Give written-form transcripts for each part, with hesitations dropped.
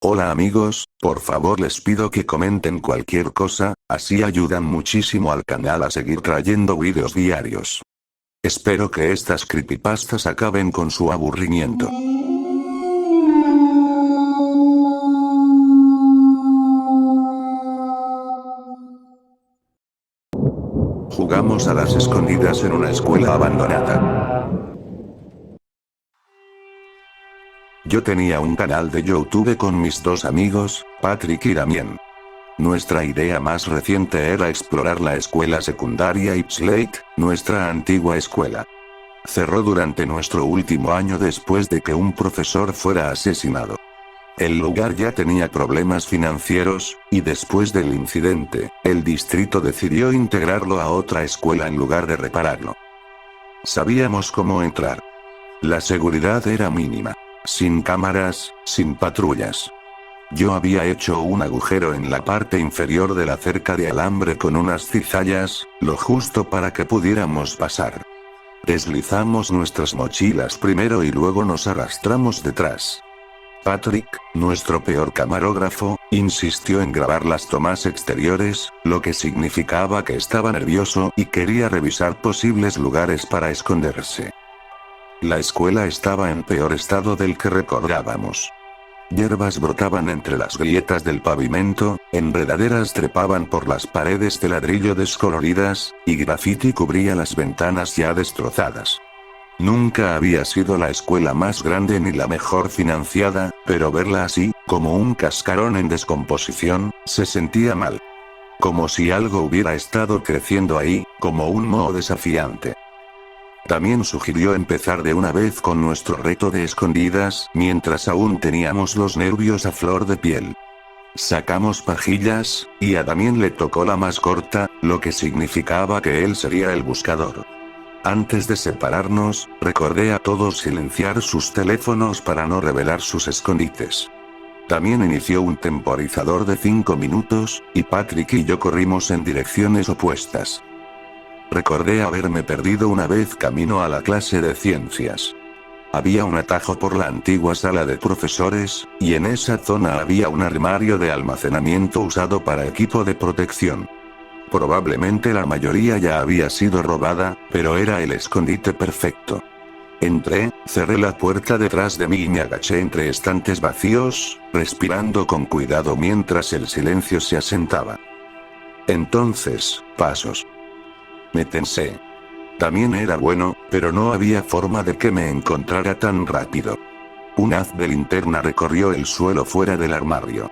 Hola amigos, por favor les pido que comenten cualquier cosa, así ayudan muchísimo al canal a seguir trayendo vídeos diarios. Espero que estas creepypastas acaben con su aburrimiento. Jugamos a las escondidas en una escuela abandonada. Yo tenía un canal de YouTube con mis dos amigos, Patrick y Damien. Nuestra idea más reciente era explorar la escuela secundaria Ipslate, nuestra antigua escuela. Cerró durante nuestro último año después de que un profesor fuera asesinado. El lugar ya tenía problemas financieros, y después del incidente, el distrito decidió integrarlo a otra escuela en lugar de repararlo. Sabíamos cómo entrar. La seguridad era mínima. Sin cámaras, sin patrullas. Yo había hecho un agujero en la parte inferior de la cerca de alambre con unas cizallas, lo justo para que pudiéramos pasar. Deslizamos nuestras mochilas primero y luego nos arrastramos detrás. Patrick, nuestro peor camarógrafo, insistió en grabar las tomas exteriores, lo que significaba que estaba nervioso y quería revisar posibles lugares para esconderse. La escuela estaba en peor estado del que recordábamos. Hierbas brotaban entre las grietas del pavimento, enredaderas trepaban por las paredes de ladrillo descoloridas, y graffiti cubría las ventanas ya destrozadas. Nunca había sido la escuela más grande ni la mejor financiada, pero verla así, como un cascarón en descomposición, se sentía mal. Como si algo hubiera estado creciendo ahí, como un moho desafiante. También sugirió empezar de una vez con nuestro reto de escondidas, mientras aún teníamos los nervios a flor de piel. Sacamos pajillas, y a Damien le tocó la más corta, lo que significaba que él sería el buscador. Antes de separarnos, recordé a todos silenciar sus teléfonos para no revelar sus escondites. También inició un temporizador de 5 minutos, y Patrick y yo corrimos en direcciones opuestas. Recordé haberme perdido una vez camino a la clase de ciencias. Había un atajo por la antigua sala de profesores, y en esa zona había un armario de almacenamiento usado para equipo de protección. Probablemente la mayoría ya había sido robada, pero era el escondite perfecto. Entré, cerré la puerta detrás de mí y me agaché entre estantes vacíos, respirando con cuidado mientras el silencio se asentaba. Entonces, pasos. Me tensé. También era bueno, pero no había forma de que me encontrara tan rápido. Un haz de linterna recorrió el suelo fuera del armario.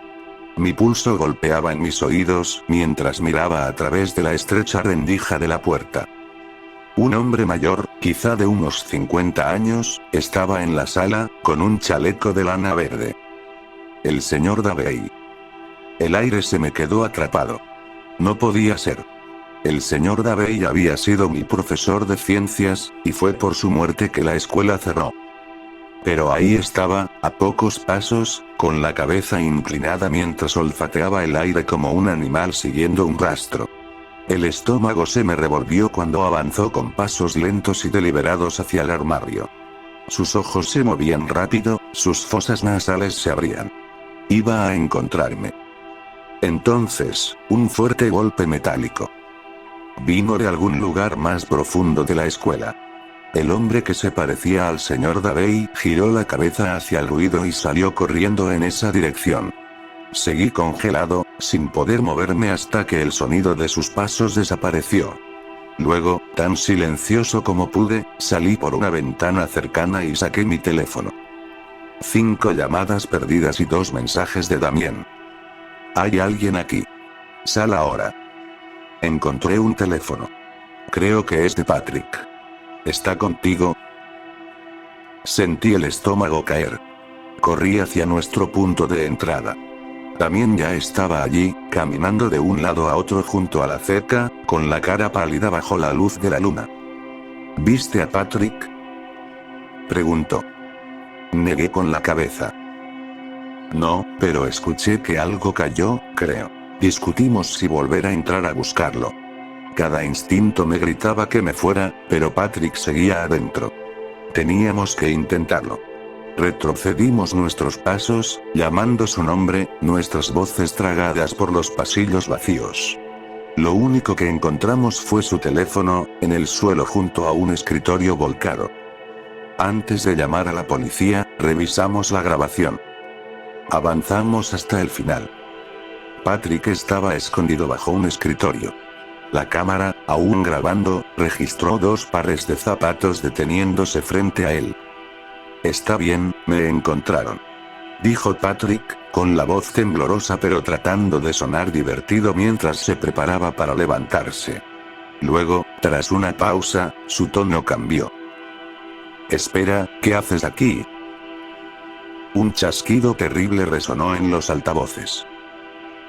Mi pulso golpeaba en mis oídos mientras miraba a través de la estrecha rendija de la puerta. Un hombre mayor, quizá de unos 50 años, estaba en la sala, con un chaleco de lana verde. El señor Davey. El aire se me quedó atrapado. No podía ser. El señor Davey había sido mi profesor de ciencias, y fue por su muerte que la escuela cerró. Pero ahí estaba, a pocos pasos, con la cabeza inclinada mientras olfateaba el aire como un animal siguiendo un rastro. El estómago se me revolvió cuando avanzó con pasos lentos y deliberados hacia el armario. Sus ojos se movían rápido, sus fosas nasales se abrían. Iba a encontrarme. Entonces, un fuerte golpe metálico. Vino de algún lugar más profundo de la escuela. El hombre que se parecía al señor Davey giró la cabeza hacia el ruido y salió corriendo en esa dirección. Seguí congelado, sin poder moverme hasta que el sonido de sus pasos desapareció. Luego, tan silencioso como pude, salí por una ventana cercana y saqué mi teléfono. 5 llamadas perdidas y 2 mensajes de Damien. Hay alguien aquí. Sal ahora. Encontré un teléfono. Creo que es de Patrick. ¿Está contigo? Sentí el estómago caer. Corrí hacia nuestro punto de entrada. También ya estaba allí, caminando de un lado a otro junto a la cerca, con la cara pálida bajo la luz de la luna. ¿Viste a Patrick?, preguntó. Negué con la cabeza. No, pero escuché que algo cayó, creo. Discutimos si volver a entrar a buscarlo. Cada instinto me gritaba que me fuera, pero Patrick seguía adentro. Teníamos que intentarlo. Retrocedimos nuestros pasos, llamando su nombre, nuestras voces tragadas por los pasillos vacíos. Lo único que encontramos fue su teléfono, en el suelo junto a un escritorio volcado. Antes de llamar a la policía, revisamos la grabación. Avanzamos hasta el final. Patrick estaba escondido bajo un escritorio. La cámara, aún grabando, registró 2 pares de zapatos deteniéndose frente a él. «Está bien, me encontraron», dijo Patrick, con la voz temblorosa pero tratando de sonar divertido mientras se preparaba para levantarse. Luego, tras una pausa, su tono cambió. «Espera, ¿qué haces aquí?». Un chasquido terrible resonó en los altavoces.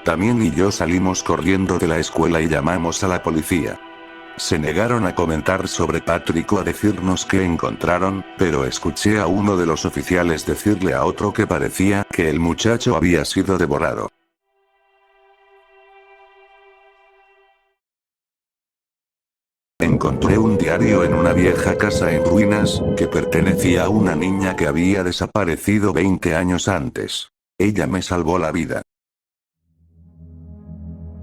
Damien y yo salimos corriendo de la escuela y llamamos a la policía. Se negaron a comentar sobre Patrick o a decirnos qué encontraron, pero escuché a uno de los oficiales decirle a otro que parecía que el muchacho había sido devorado. Encontré un diario en una vieja casa en ruinas, que pertenecía a una niña que había desaparecido 20 años antes. Ella me salvó la vida.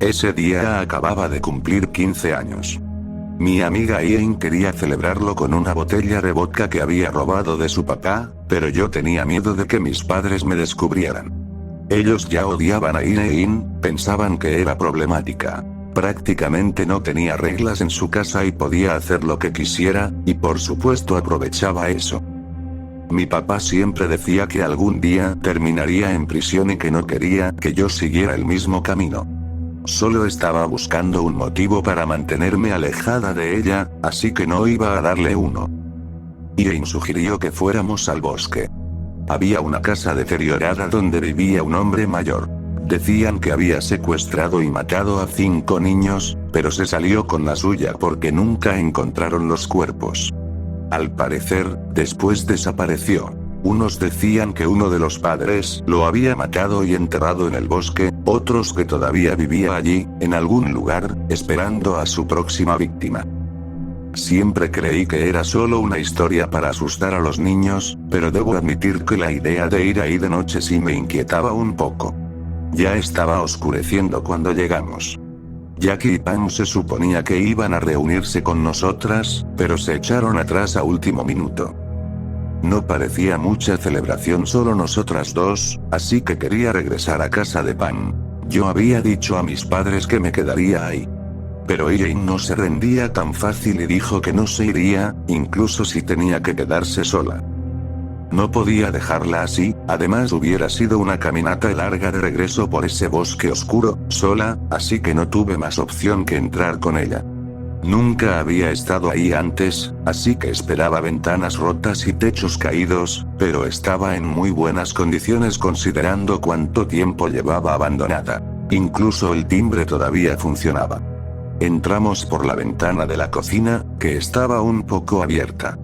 Ese día acababa de cumplir 15 años. Mi amiga Ian quería celebrarlo con una botella de vodka que había robado de su papá, pero yo tenía miedo de que mis padres me descubrieran. Ellos ya odiaban a Ian, pensaban que era problemática. Prácticamente no tenía reglas en su casa y podía hacer lo que quisiera, y por supuesto aprovechaba eso. Mi papá siempre decía que algún día terminaría en prisión y que no quería que yo siguiera el mismo camino. Solo estaba buscando un motivo para mantenerme alejada de ella, así que no iba a darle uno. Ian sugirió que fuéramos al bosque. Había una casa deteriorada donde vivía un hombre mayor. Decían que había secuestrado y matado a 5 niños, pero se salió con la suya porque nunca encontraron los cuerpos. Al parecer, después desapareció. Unos decían que uno de los padres lo había matado y enterrado en el bosque, otros que todavía vivía allí, en algún lugar, esperando a su próxima víctima. Siempre creí que era solo una historia para asustar a los niños, pero debo admitir que la idea de ir ahí de noche sí me inquietaba un poco. Ya estaba oscureciendo cuando llegamos. Jackie y Pam se suponía que iban a reunirse con nosotras, pero se echaron atrás a último minuto. No parecía mucha celebración, solo nosotras dos, así que quería regresar a casa de Pam. Yo había dicho a mis padres que me quedaría ahí. Pero Ian no se rendía tan fácil y dijo que no se iría, incluso si tenía que quedarse sola. No podía dejarla así, además hubiera sido una caminata larga de regreso por ese bosque oscuro, sola, así que no tuve más opción que entrar con ella. Nunca había estado ahí antes, así que esperaba ventanas rotas y techos caídos, pero estaba en muy buenas condiciones considerando cuánto tiempo llevaba abandonada. Incluso el timbre todavía funcionaba. Entramos por la ventana de la cocina, que estaba un poco abierta.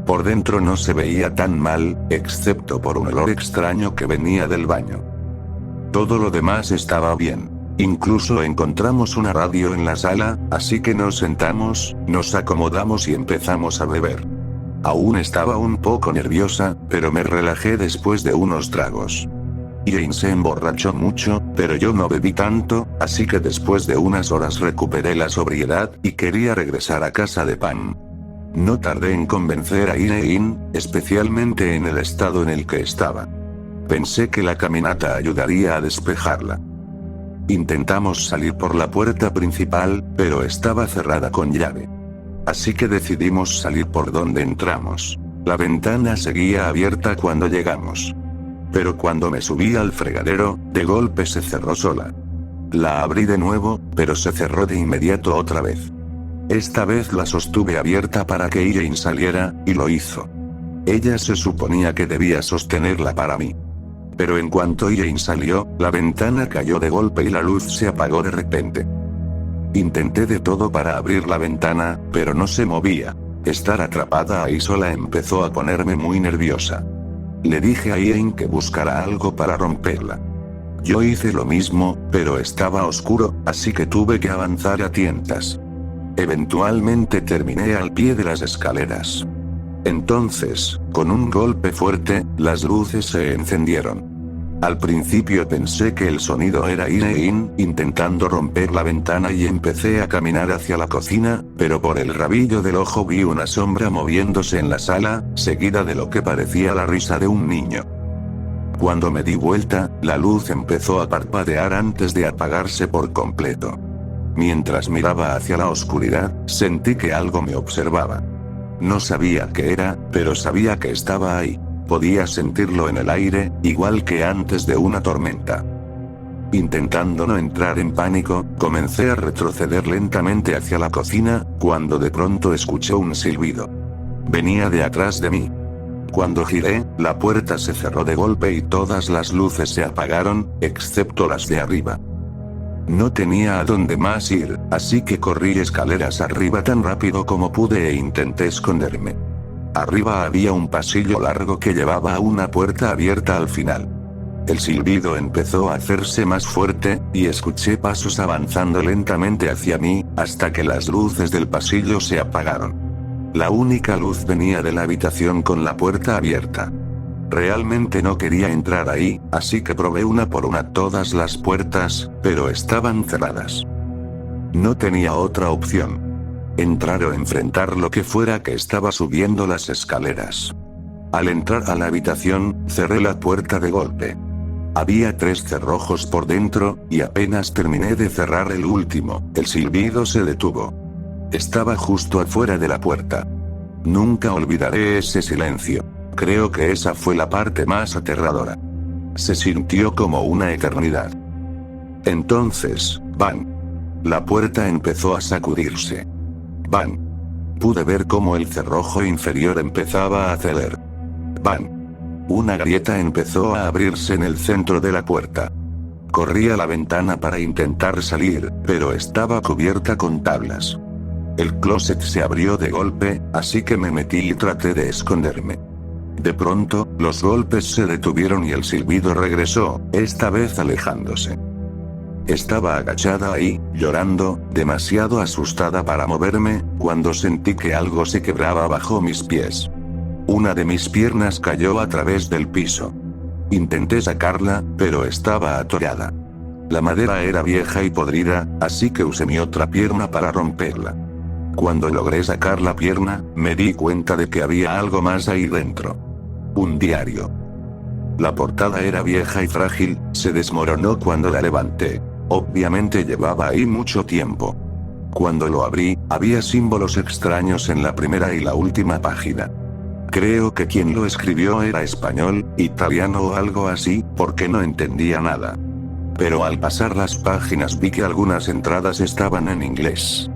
Por dentro no se veía tan mal, excepto por un olor extraño que venía del baño. Todo lo demás estaba bien. Incluso encontramos una radio en la sala, así que nos sentamos, nos acomodamos y empezamos a beber. Aún estaba un poco nerviosa, pero me relajé después de unos tragos. Ian se emborrachó mucho, pero yo no bebí tanto, así que después de unas horas recuperé la sobriedad y quería regresar a casa de Pam. No tardé en convencer a Ian, especialmente en el estado en el que estaba. Pensé que la caminata ayudaría a despejarla. Intentamos salir por la puerta principal, pero estaba cerrada con llave. Así que decidimos salir por donde entramos. La ventana seguía abierta cuando llegamos. Pero cuando me subí al fregadero, de golpe se cerró sola. La abrí de nuevo, pero se cerró de inmediato otra vez. Esta vez la sostuve abierta para que Ian saliera, y lo hizo. Ella se suponía que debía sostenerla para mí. Pero en cuanto Ian salió, la ventana cayó de golpe y la luz se apagó de repente. Intenté de todo para abrir la ventana, pero no se movía. Estar atrapada ahí sola empezó a ponerme muy nerviosa. Le dije a Ian que buscara algo para romperla. Yo hice lo mismo, pero estaba oscuro, así que tuve que avanzar a tientas. Eventualmente terminé al pie de las escaleras. Entonces, con un golpe fuerte, las luces se encendieron. Al principio pensé que el sonido era Irene intentando romper la ventana y empecé a caminar hacia la cocina, pero por el rabillo del ojo vi una sombra moviéndose en la sala, seguida de lo que parecía la risa de un niño. Cuando me di vuelta, la luz empezó a parpadear antes de apagarse por completo. Mientras miraba hacia la oscuridad, sentí que algo me observaba. No sabía qué era, pero sabía que estaba ahí. Podía sentirlo en el aire, igual que antes de una tormenta. Intentando no entrar en pánico, comencé a retroceder lentamente hacia la cocina, cuando de pronto escuché un silbido. Venía de atrás de mí. Cuando giré, la puerta se cerró de golpe y todas las luces se apagaron, excepto las de arriba. No tenía a dónde más ir, así que corrí escaleras arriba tan rápido como pude e intenté esconderme. Arriba había un pasillo largo que llevaba a una puerta abierta al final. El silbido empezó a hacerse más fuerte, y escuché pasos avanzando lentamente hacia mí, hasta que las luces del pasillo se apagaron. La única luz venía de la habitación con la puerta abierta. Realmente no quería entrar ahí, así que probé una por una todas las puertas, pero estaban cerradas. No tenía otra opción. Entrar o enfrentar lo que fuera que estaba subiendo las escaleras. Al entrar a la habitación, cerré la puerta de golpe. Había 3 cerrojos por dentro, y apenas terminé de cerrar el último, el silbido se detuvo. Estaba justo afuera de la puerta. Nunca olvidaré ese silencio. Creo que esa fue la parte más aterradora. Se sintió como una eternidad. Entonces, ¡bang! La puerta empezó a sacudirse. ¡Bang! Pude ver cómo el cerrojo inferior empezaba a ceder. ¡Bang! Una grieta empezó a abrirse en el centro de la puerta. Corrí a la ventana para intentar salir, pero estaba cubierta con tablas. El closet se abrió de golpe, así que me metí y traté de esconderme. De pronto, los golpes se detuvieron y el silbido regresó, esta vez alejándose. Estaba agachada ahí, llorando, demasiado asustada para moverme, cuando sentí que algo se quebraba bajo mis pies. Una de mis piernas cayó a través del piso. Intenté sacarla, pero estaba atorada. La madera era vieja y podrida, así que usé mi otra pierna para romperla. Cuando logré sacar la pierna, me di cuenta de que había algo más ahí dentro. Un diario. La portada era vieja y frágil, se desmoronó cuando la levanté. Obviamente llevaba ahí mucho tiempo. Cuando lo abrí, había símbolos extraños en la primera y la última página. Creo que quien lo escribió era español, italiano o algo así, porque no entendía nada. Pero al pasar las páginas vi que algunas entradas estaban en inglés.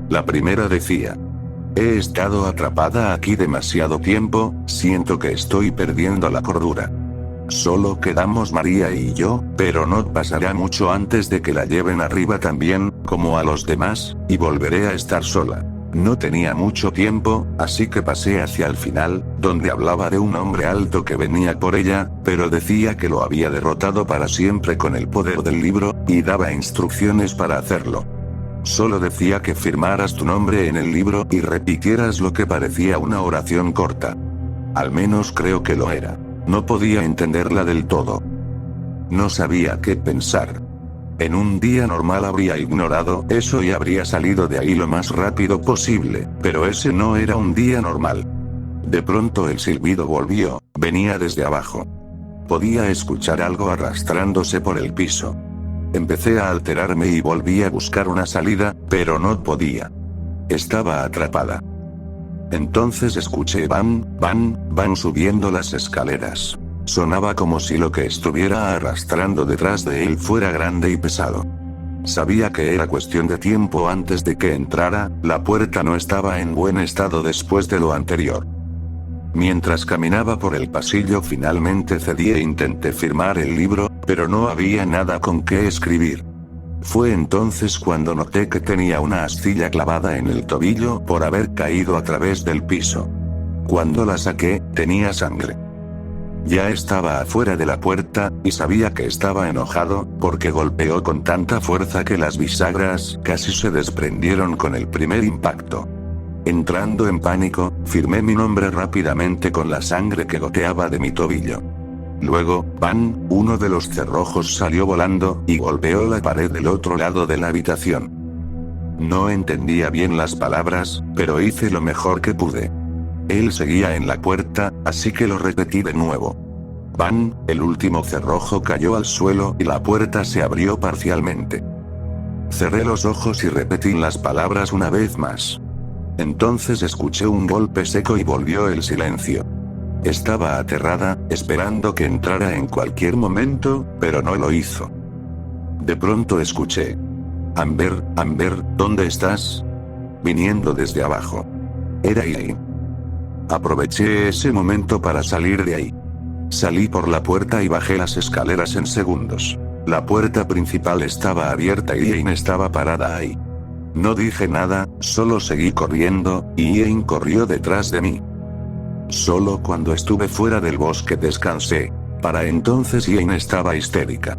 La primera decía: he estado atrapada aquí demasiado tiempo, siento que estoy perdiendo la cordura. Solo quedamos María y yo, pero no pasará mucho antes de que la lleven arriba también, como a los demás, y volveré a estar sola. No tenía mucho tiempo, así que pasé hacia el final, donde hablaba de un hombre alto que venía por ella, pero decía que lo había derrotado para siempre con el poder del libro, y daba instrucciones para hacerlo. Solo decía que firmaras tu nombre en el libro y repitieras lo que parecía una oración corta. Al menos creo que lo era. No podía entenderla del todo. No sabía qué pensar. En un día normal habría ignorado eso y habría salido de ahí lo más rápido posible, pero ese no era un día normal. De pronto el silbido volvió, venía desde abajo. Podía escuchar algo arrastrándose por el piso. Empecé a alterarme y volví a buscar una salida, pero no podía. Estaba atrapada. Entonces escuché bam, bam, bam subiendo las escaleras. Sonaba como si lo que estuviera arrastrando detrás de él fuera grande y pesado. Sabía que era cuestión de tiempo antes de que entrara, la puerta no estaba en buen estado después de lo anterior. Mientras caminaba por el pasillo finalmente cedí e intenté firmar el libro, pero no había nada con qué escribir. Fue entonces cuando noté que tenía una astilla clavada en el tobillo por haber caído a través del piso. Cuando la saqué, tenía sangre. Ya estaba afuera de la puerta, y sabía que estaba enojado, porque golpeó con tanta fuerza que las bisagras casi se desprendieron con el primer impacto. Entrando en pánico, firmé mi nombre rápidamente con la sangre que goteaba de mi tobillo. Luego, ¡bam!, uno de los cerrojos salió volando y golpeó la pared del otro lado de la habitación. No entendía bien las palabras, pero hice lo mejor que pude. Él seguía en la puerta, así que lo repetí de nuevo. ¡Bam!, el último cerrojo cayó al suelo y la puerta se abrió parcialmente. Cerré los ojos y repetí las palabras una vez más. Entonces escuché un golpe seco y volvió el silencio. Estaba aterrada, esperando que entrara en cualquier momento, pero no lo hizo. De pronto escuché: Amber, Amber, ¿dónde estás? Viniendo desde abajo. Era Ian. Aproveché ese momento para salir de ahí. Salí por la puerta y bajé las escaleras en segundos. La puerta principal estaba abierta y Ian estaba parada ahí. No dije nada, solo seguí corriendo, y Ian corrió detrás de mí. Solo cuando estuve fuera del bosque descansé. Para entonces Ian estaba histérica.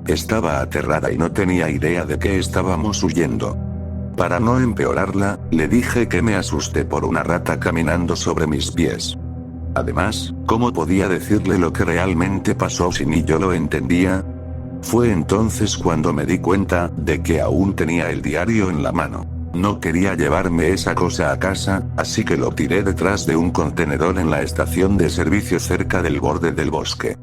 Estaba aterrada y no tenía idea de qué estábamos huyendo. Para no empeorarla, le dije que me asusté por una rata caminando sobre mis pies. Además, ¿cómo podía decirle lo que realmente pasó si ni yo lo entendía? Fue entonces cuando me di cuenta de que aún tenía el diario en la mano. No quería llevarme esa cosa a casa, así que lo tiré detrás de un contenedor en la estación de servicio cerca del borde del bosque.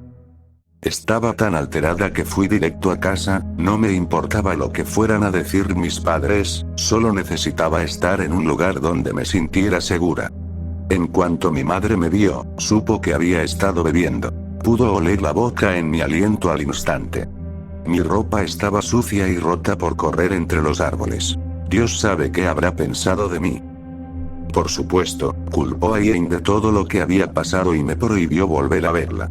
Estaba tan alterada que fui directo a casa, no me importaba lo que fueran a decir mis padres, solo necesitaba estar en un lugar donde me sintiera segura. En cuanto mi madre me vio, supo que había estado bebiendo. Pudo oler la vodka en mi aliento al instante. Mi ropa estaba sucia y rota por correr entre los árboles. Dios sabe qué habrá pensado de mí. Por supuesto, culpó a Ian de todo lo que había pasado y me prohibió volver a verla.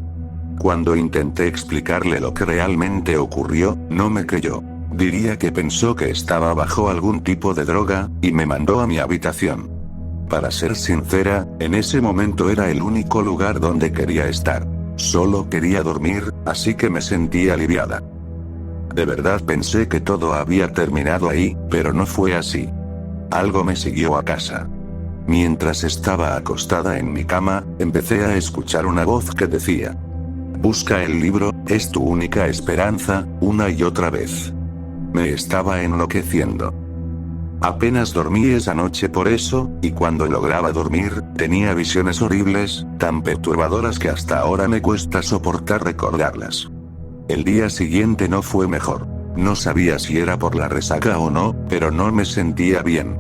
Cuando intenté explicarle lo que realmente ocurrió, no me creyó. Diría que pensó que estaba bajo algún tipo de droga, y me mandó a mi habitación. Para ser sincera, en ese momento era el único lugar donde quería estar. Solo quería dormir, así que me sentí aliviada. De verdad pensé que todo había terminado ahí, pero no fue así. Algo me siguió a casa. Mientras estaba acostada en mi cama, empecé a escuchar una voz que decía: busca el libro, es tu única esperanza, una y otra vez. Me estaba enloqueciendo. Apenas dormí esa noche por eso, y cuando lograba dormir, tenía visiones horribles, tan perturbadoras que hasta ahora me cuesta soportar recordarlas. El día siguiente no fue mejor. No sabía si era por la resaca o no, pero no me sentía bien.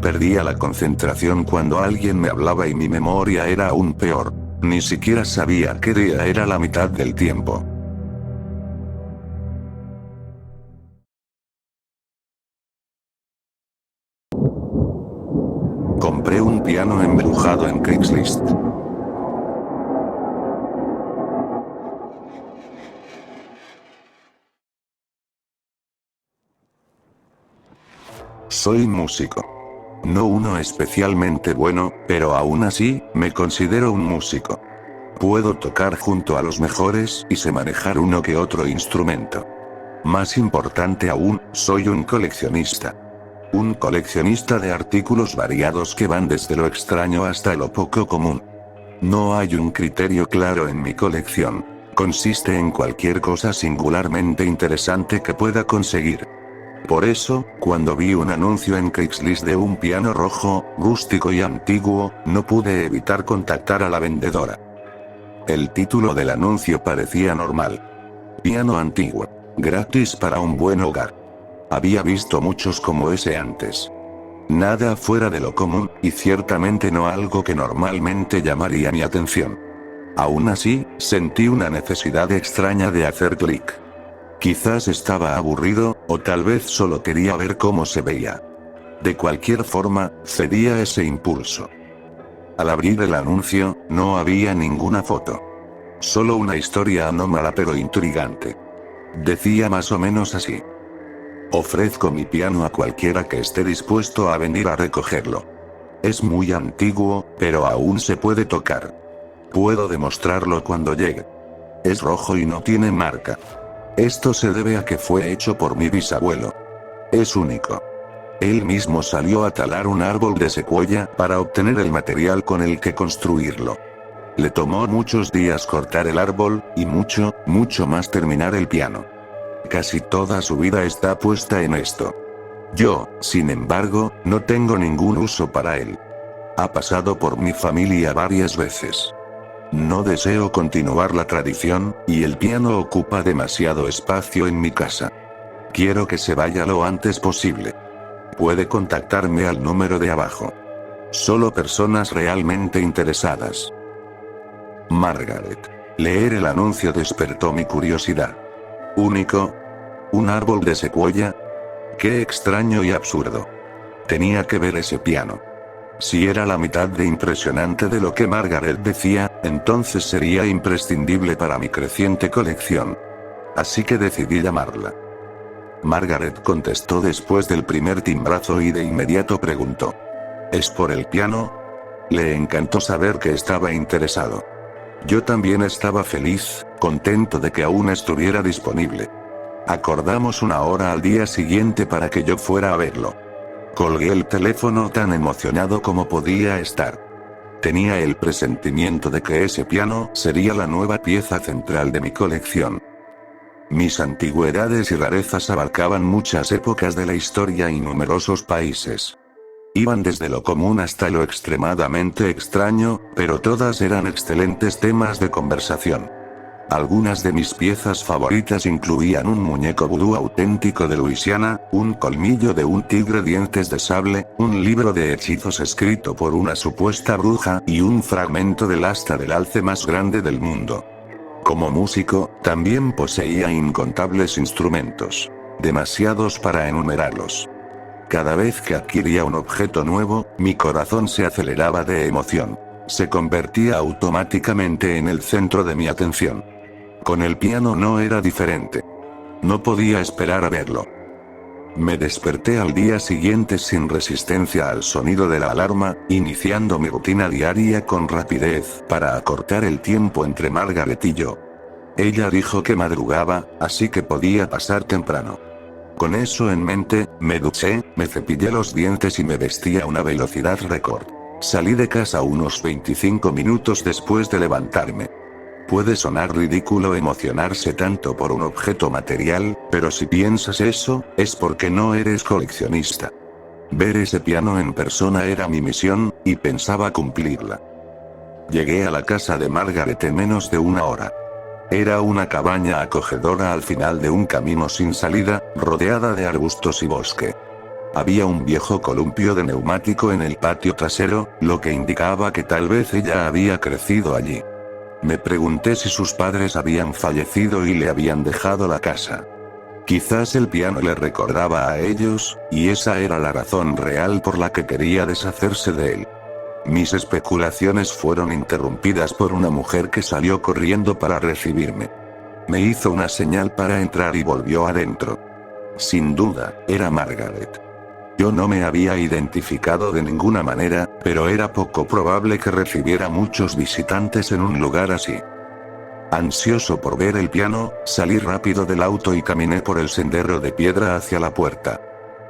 Perdía la concentración cuando alguien me hablaba y mi memoria era aún peor. Ni siquiera sabía qué día era la mitad del tiempo. Compré un piano embrujado en Craigslist. Soy músico. No uno especialmente bueno, pero aún así, me considero un músico. Puedo tocar junto a los mejores y sé manejar uno que otro instrumento. Más importante aún, soy un coleccionista. Un coleccionista de artículos variados que van desde lo extraño hasta lo poco común. No hay un criterio claro en mi colección. Consiste en cualquier cosa singularmente interesante que pueda conseguir. Por eso, cuando vi un anuncio en Craigslist de un piano rojo, rústico y antiguo, no pude evitar contactar a la vendedora. El título del anuncio parecía normal. Piano antiguo. Gratis para un buen hogar. Había visto muchos como ese antes. Nada fuera de lo común, y ciertamente no algo que normalmente llamaría mi atención. Aún así, sentí una necesidad extraña de hacer clic. Quizás estaba aburrido, o tal vez solo quería ver cómo se veía. De cualquier forma, cedí a ese impulso. Al abrir el anuncio, no había ninguna foto. Solo una historia anómala pero intrigante. Decía más o menos así: ofrezco mi piano a cualquiera que esté dispuesto a venir a recogerlo. Es muy antiguo, pero aún se puede tocar. Puedo demostrarlo cuando llegue. Es rojo y no tiene marca. Esto se debe a que fue hecho por mi bisabuelo. Es único. Él mismo salió a talar un árbol de secuoya para obtener el material con el que construirlo. Le tomó muchos días cortar el árbol, y mucho más terminar el piano. Casi toda su vida está puesta en esto. Yo, sin embargo, no tengo ningún uso para él. Ha pasado por mi familia varias veces. No deseo continuar la tradición, y el piano ocupa demasiado espacio en mi casa. Quiero que se vaya lo antes posible. Puede contactarme al número de abajo. Solo personas realmente interesadas. Margaret. Leer el anuncio despertó mi curiosidad. ¿Único? ¿Un árbol de secuoya? Qué extraño y absurdo. Tenía que ver ese piano. Si era la mitad de impresionante de lo que Margaret decía, entonces sería imprescindible para mi creciente colección. Así que decidí llamarla. Margaret contestó después del primer timbrazo y de inmediato preguntó. ¿Es por el piano? Le encantó saber que estaba interesado. Yo también estaba feliz, contento de que aún estuviera disponible. Acordamos una hora al día siguiente para que yo fuera a verlo. Colgué el teléfono tan emocionado como podía estar. Tenía el presentimiento de que ese piano sería la nueva pieza central de mi colección. Mis antigüedades y rarezas abarcaban muchas épocas de la historia y numerosos países. Iban desde lo común hasta lo extremadamente extraño, pero todas eran excelentes temas de conversación. Algunas de mis piezas favoritas incluían un muñeco vudú auténtico de Luisiana, un colmillo de un tigre dientes de sable, un libro de hechizos escrito por una supuesta bruja y un fragmento del asta del alce más grande del mundo. Como músico, también poseía incontables instrumentos. Demasiados para enumerarlos. Cada vez que adquiría un objeto nuevo, mi corazón se aceleraba de emoción. Se convertía automáticamente en el centro de mi atención. Con el piano no era diferente. No podía esperar a verlo. Me desperté al día siguiente sin resistencia al sonido de la alarma, iniciando mi rutina diaria con rapidez para acortar el tiempo entre Margaret y yo. Ella dijo que madrugaba, así que podía pasar temprano. Con eso en mente, me duché, me cepillé los dientes y me vestí a una velocidad récord. Salí de casa unos 25 minutos después de levantarme. Puede sonar ridículo emocionarse tanto por un objeto material, pero si piensas eso, es porque no eres coleccionista. Ver ese piano en persona era mi misión, y pensaba cumplirla. Llegué a la casa de Margaret en menos de una hora. Era una cabaña acogedora al final de un camino sin salida, rodeada de arbustos y bosque. Había un viejo columpio de neumático en el patio trasero, lo que indicaba que tal vez ella había crecido allí. Me pregunté si sus padres habían fallecido y le habían dejado la casa. Quizás el piano le recordaba a ellos, y esa era la razón real por la que quería deshacerse de él. Mis especulaciones fueron interrumpidas por una mujer que salió corriendo para recibirme. Me hizo una señal para entrar y volvió adentro. Sin duda, era Margaret. Yo no me había identificado de ninguna manera, pero era poco probable que recibiera muchos visitantes en un lugar así. Ansioso por ver el piano, salí rápido del auto y caminé por el sendero de piedra hacia la puerta.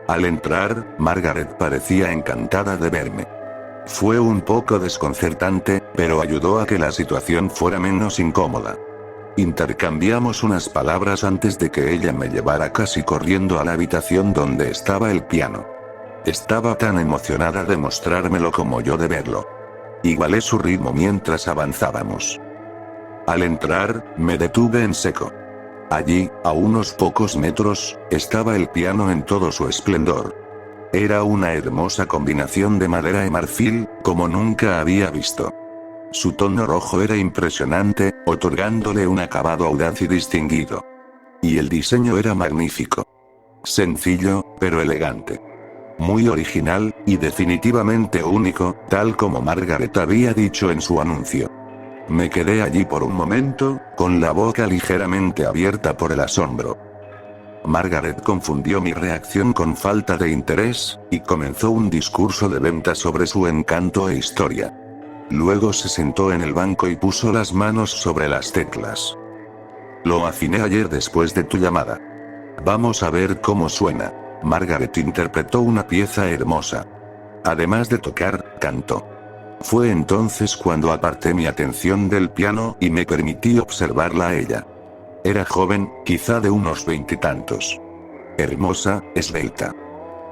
Al entrar, Margaret parecía encantada de verme. Fue un poco desconcertante, pero ayudó a que la situación fuera menos incómoda. Intercambiamos unas palabras antes de que ella me llevara casi corriendo a la habitación donde estaba el piano. Estaba tan emocionada de mostrármelo como yo de verlo. Igualé su ritmo mientras avanzábamos. Al entrar, me detuve en seco. Allí, a unos pocos metros, estaba el piano en todo su esplendor. Era una hermosa combinación de madera y marfil, como nunca había visto. Su tono rojo era impresionante, otorgándole un acabado audaz y distinguido. Y el diseño era magnífico. Sencillo, pero elegante. Muy original, y definitivamente único, tal como Margaret había dicho en su anuncio. Me quedé allí por un momento, con la boca ligeramente abierta por el asombro. Margaret confundió mi reacción con falta de interés, y comenzó un discurso de venta sobre su encanto e historia. Luego se sentó en el banco y puso las manos sobre las teclas. Lo afiné ayer después de tu llamada. Vamos a ver cómo suena. Margaret interpretó una pieza hermosa. Además de tocar, cantó. Fue entonces cuando aparté mi atención del piano y me permití observarla a ella. Era joven, quizá de unos veintitantos. Hermosa, esbelta.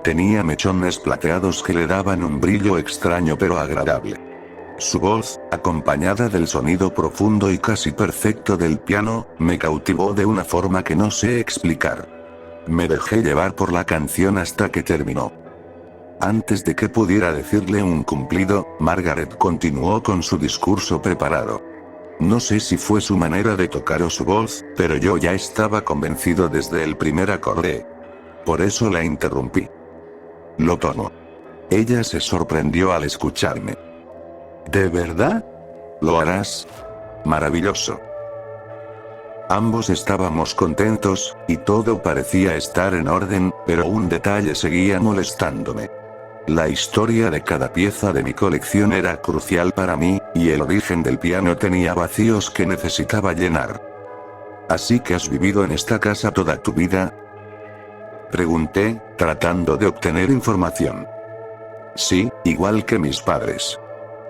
Tenía mechones plateados que le daban un brillo extraño pero agradable. Su voz, acompañada del sonido profundo y casi perfecto del piano, me cautivó de una forma que no sé explicar. Me dejé llevar por la canción hasta que terminó. Antes de que pudiera decirle un cumplido, Margaret continuó con su discurso preparado. No sé si fue su manera de tocar o su voz, pero yo ya estaba convencido desde el primer acorde. Por eso la interrumpí. Lo tomo. Ella se sorprendió al escucharme. ¿De verdad? ¿Lo harás? Maravilloso. Ambos estábamos contentos, y todo parecía estar en orden, pero un detalle seguía molestándome. La historia de cada pieza de mi colección era crucial para mí, y el origen del piano tenía vacíos que necesitaba llenar. ¿Así que has vivido en esta casa toda tu vida? Pregunté, tratando de obtener información. Sí, igual que mis padres.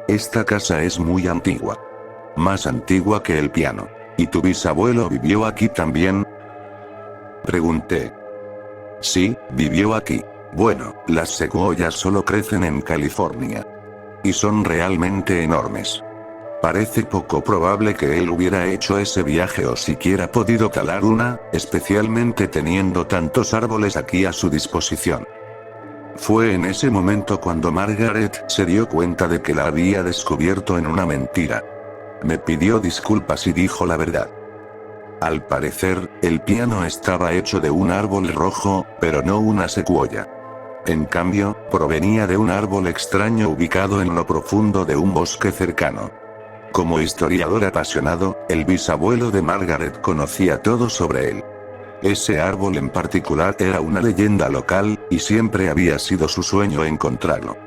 Esta casa es muy antigua. Más antigua que el piano. ¿Y tu bisabuelo vivió aquí también? Pregunté. Sí, vivió aquí. Bueno, las secuoyas solo crecen en California. Y son realmente enormes. Parece poco probable que él hubiera hecho ese viaje o siquiera podido talar una, especialmente teniendo tantos árboles aquí a su disposición. Fue en ese momento cuando Margaret se dio cuenta de que la había descubierto en una mentira. Me pidió disculpas y dijo la verdad. Al parecer, el piano estaba hecho de un árbol rojo, pero no una secuoya. En cambio, provenía de un árbol extraño ubicado en lo profundo de un bosque cercano. Como historiador apasionado, el bisabuelo de Margaret conocía todo sobre él. Ese árbol en particular era una leyenda local, y siempre había sido su sueño encontrarlo.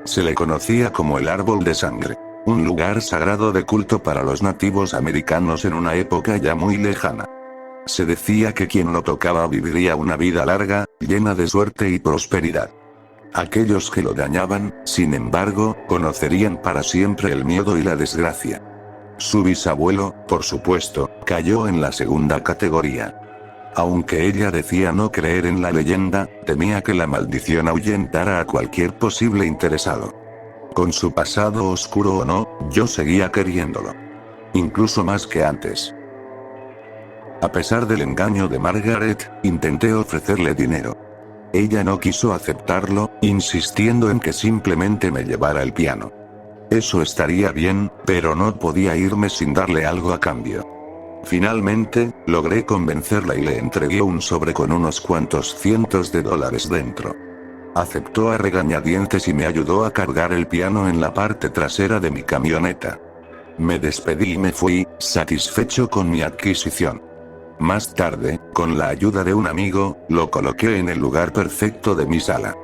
Se le conocía como el árbol de sangre. Un lugar sagrado de culto para los nativos americanos en una época ya muy lejana. Se decía que quien lo tocaba viviría una vida larga, llena de suerte y prosperidad. Aquellos que lo dañaban, sin embargo, conocerían para siempre el miedo y la desgracia. Su bisabuelo, por supuesto, cayó en la segunda categoría. Aunque ella decía no creer en la leyenda, temía que la maldición ahuyentara a cualquier posible interesado. Con su pasado oscuro o no, yo seguía queriéndolo. Incluso más que antes. A pesar del engaño de Margaret, intenté ofrecerle dinero. Ella no quiso aceptarlo, insistiendo en que simplemente me llevara el piano. Eso estaría bien, pero no podía irme sin darle algo a cambio. Finalmente, logré convencerla y le entregué un sobre con unos cuantos cientos de dólares dentro. Aceptó a regañadientes y me ayudó a cargar el piano en la parte trasera de mi camioneta. Me despedí y me fui, satisfecho con mi adquisición. Más tarde, con la ayuda de un amigo, lo coloqué en el lugar perfecto de mi sala.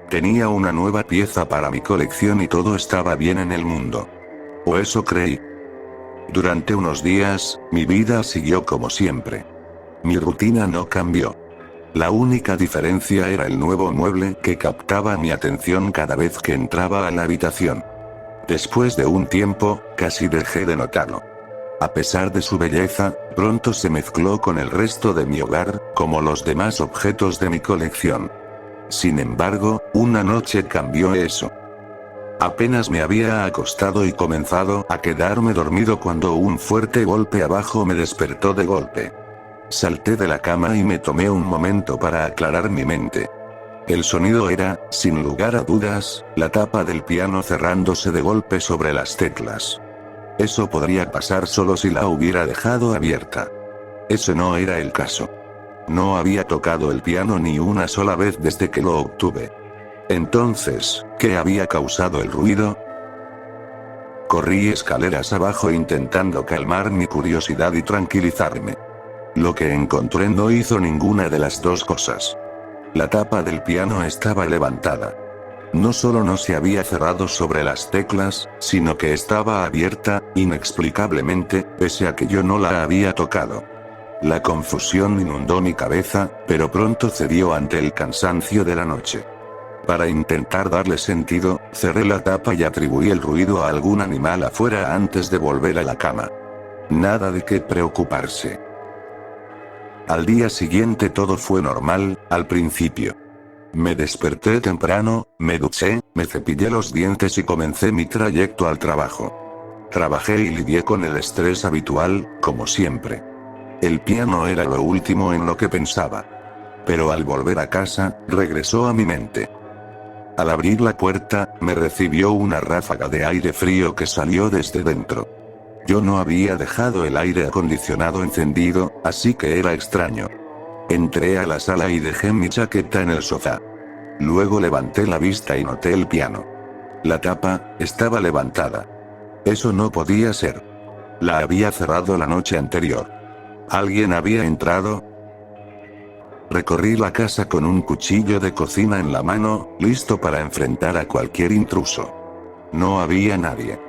Tenía una nueva pieza para mi colección y todo estaba bien en el mundo. O eso creí. Durante unos días, mi vida siguió como siempre. Mi rutina no cambió. La única diferencia era el nuevo mueble que captaba mi atención cada vez que entraba a la habitación. Después de un tiempo, casi dejé de notarlo. A pesar de su belleza, pronto se mezcló con el resto de mi hogar, como los demás objetos de mi colección. Sin embargo, una noche cambió eso. Apenas me había acostado y comenzado a quedarme dormido cuando un fuerte golpe abajo me despertó de golpe. Salté de la cama y me tomé un momento para aclarar mi mente. El sonido era, sin lugar a dudas, la tapa del piano cerrándose de golpe sobre las teclas. Eso podría pasar solo si la hubiera dejado abierta. Ese no era el caso. No había tocado el piano ni una sola vez desde que lo obtuve. Entonces, ¿qué había causado el ruido? Corrí escaleras abajo intentando calmar mi curiosidad y tranquilizarme. Lo que encontré no hizo ninguna de las dos cosas. La tapa del piano estaba levantada. No solo no se había cerrado sobre las teclas, sino que estaba abierta, inexplicablemente, pese a que yo no la había tocado. La confusión inundó mi cabeza, pero pronto cedió ante el cansancio de la noche. Para intentar darle sentido, cerré la tapa y atribuí el ruido a algún animal afuera antes de volver a la cama. Nada de qué preocuparse. Al día siguiente todo fue normal, al principio. Me desperté temprano, me duché, me cepillé los dientes y comencé mi trayecto al trabajo. Trabajé y lidié con el estrés habitual, como siempre. El piano era lo último en lo que pensaba. Pero al volver a casa, regresó a mi mente. Al abrir la puerta, me recibió una ráfaga de aire frío que salió desde dentro. Yo no había dejado el aire acondicionado encendido, así que era extraño. Entré a la sala y dejé mi chaqueta en el sofá. Luego levanté la vista y noté el piano. La tapa estaba levantada. Eso no podía ser. La había cerrado la noche anterior. ¿Alguien había entrado? Recorrí la casa con un cuchillo de cocina en la mano, listo para enfrentar a cualquier intruso. No había nadie.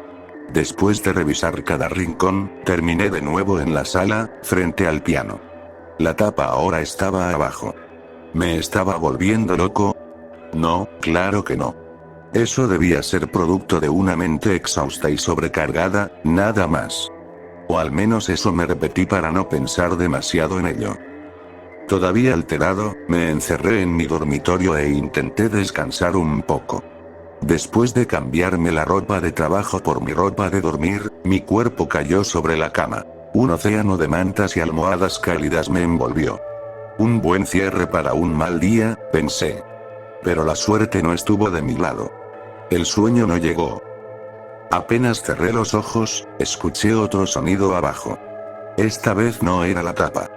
Después de revisar cada rincón, terminé de nuevo en la sala, frente al piano. La tapa ahora estaba abajo. ¿Me estaba volviendo loco? No, claro que no. Eso debía ser producto de una mente exhausta y sobrecargada, nada más. O al menos eso me repetí para no pensar demasiado en ello. Todavía alterado, me encerré en mi dormitorio e intenté descansar un poco. Después de cambiarme la ropa de trabajo por mi ropa de dormir, mi cuerpo cayó sobre la cama. Un océano de mantas y almohadas cálidas me envolvió. Un buen cierre para un mal día, pensé. Pero la suerte no estuvo de mi lado. El sueño no llegó. Apenas cerré los ojos, escuché otro sonido abajo. Esta vez no era la tapa.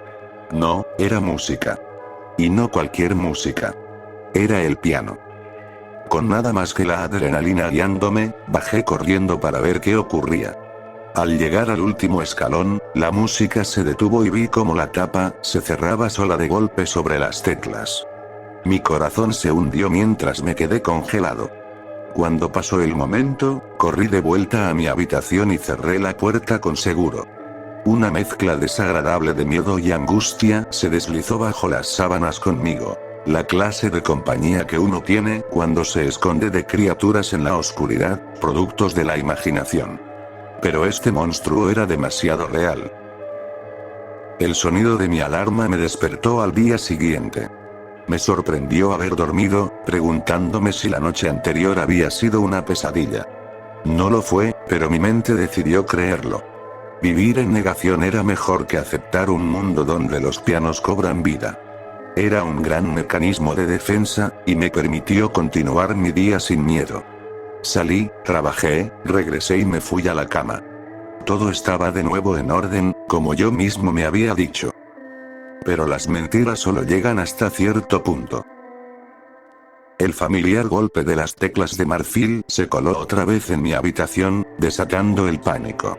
No, era música. Y no cualquier música. Era el piano. Con nada más que la adrenalina guiándome, bajé corriendo para ver qué ocurría. Al llegar al último escalón, la música se detuvo y vi cómo la tapa se cerraba sola de golpe sobre las teclas. Mi corazón se hundió mientras me quedé congelado. Cuando pasó el momento, corrí de vuelta a mi habitación y cerré la puerta con seguro. Una mezcla desagradable de miedo y angustia se deslizó bajo las sábanas conmigo. La clase de compañía que uno tiene cuando se esconde de criaturas en la oscuridad, productos de la imaginación. Pero este monstruo era demasiado real. El sonido de mi alarma me despertó al día siguiente. Me sorprendió haber dormido, preguntándome si la noche anterior había sido una pesadilla. No lo fue, pero mi mente decidió creerlo. Vivir en negación era mejor que aceptar un mundo donde los pianos cobran vida. Era un gran mecanismo de defensa, y me permitió continuar mi día sin miedo. Salí, trabajé, regresé y me fui a la cama. Todo estaba de nuevo en orden, como yo mismo me había dicho. Pero las mentiras solo llegan hasta cierto punto. El familiar golpe de las teclas de marfil se coló otra vez en mi habitación, desatando el pánico.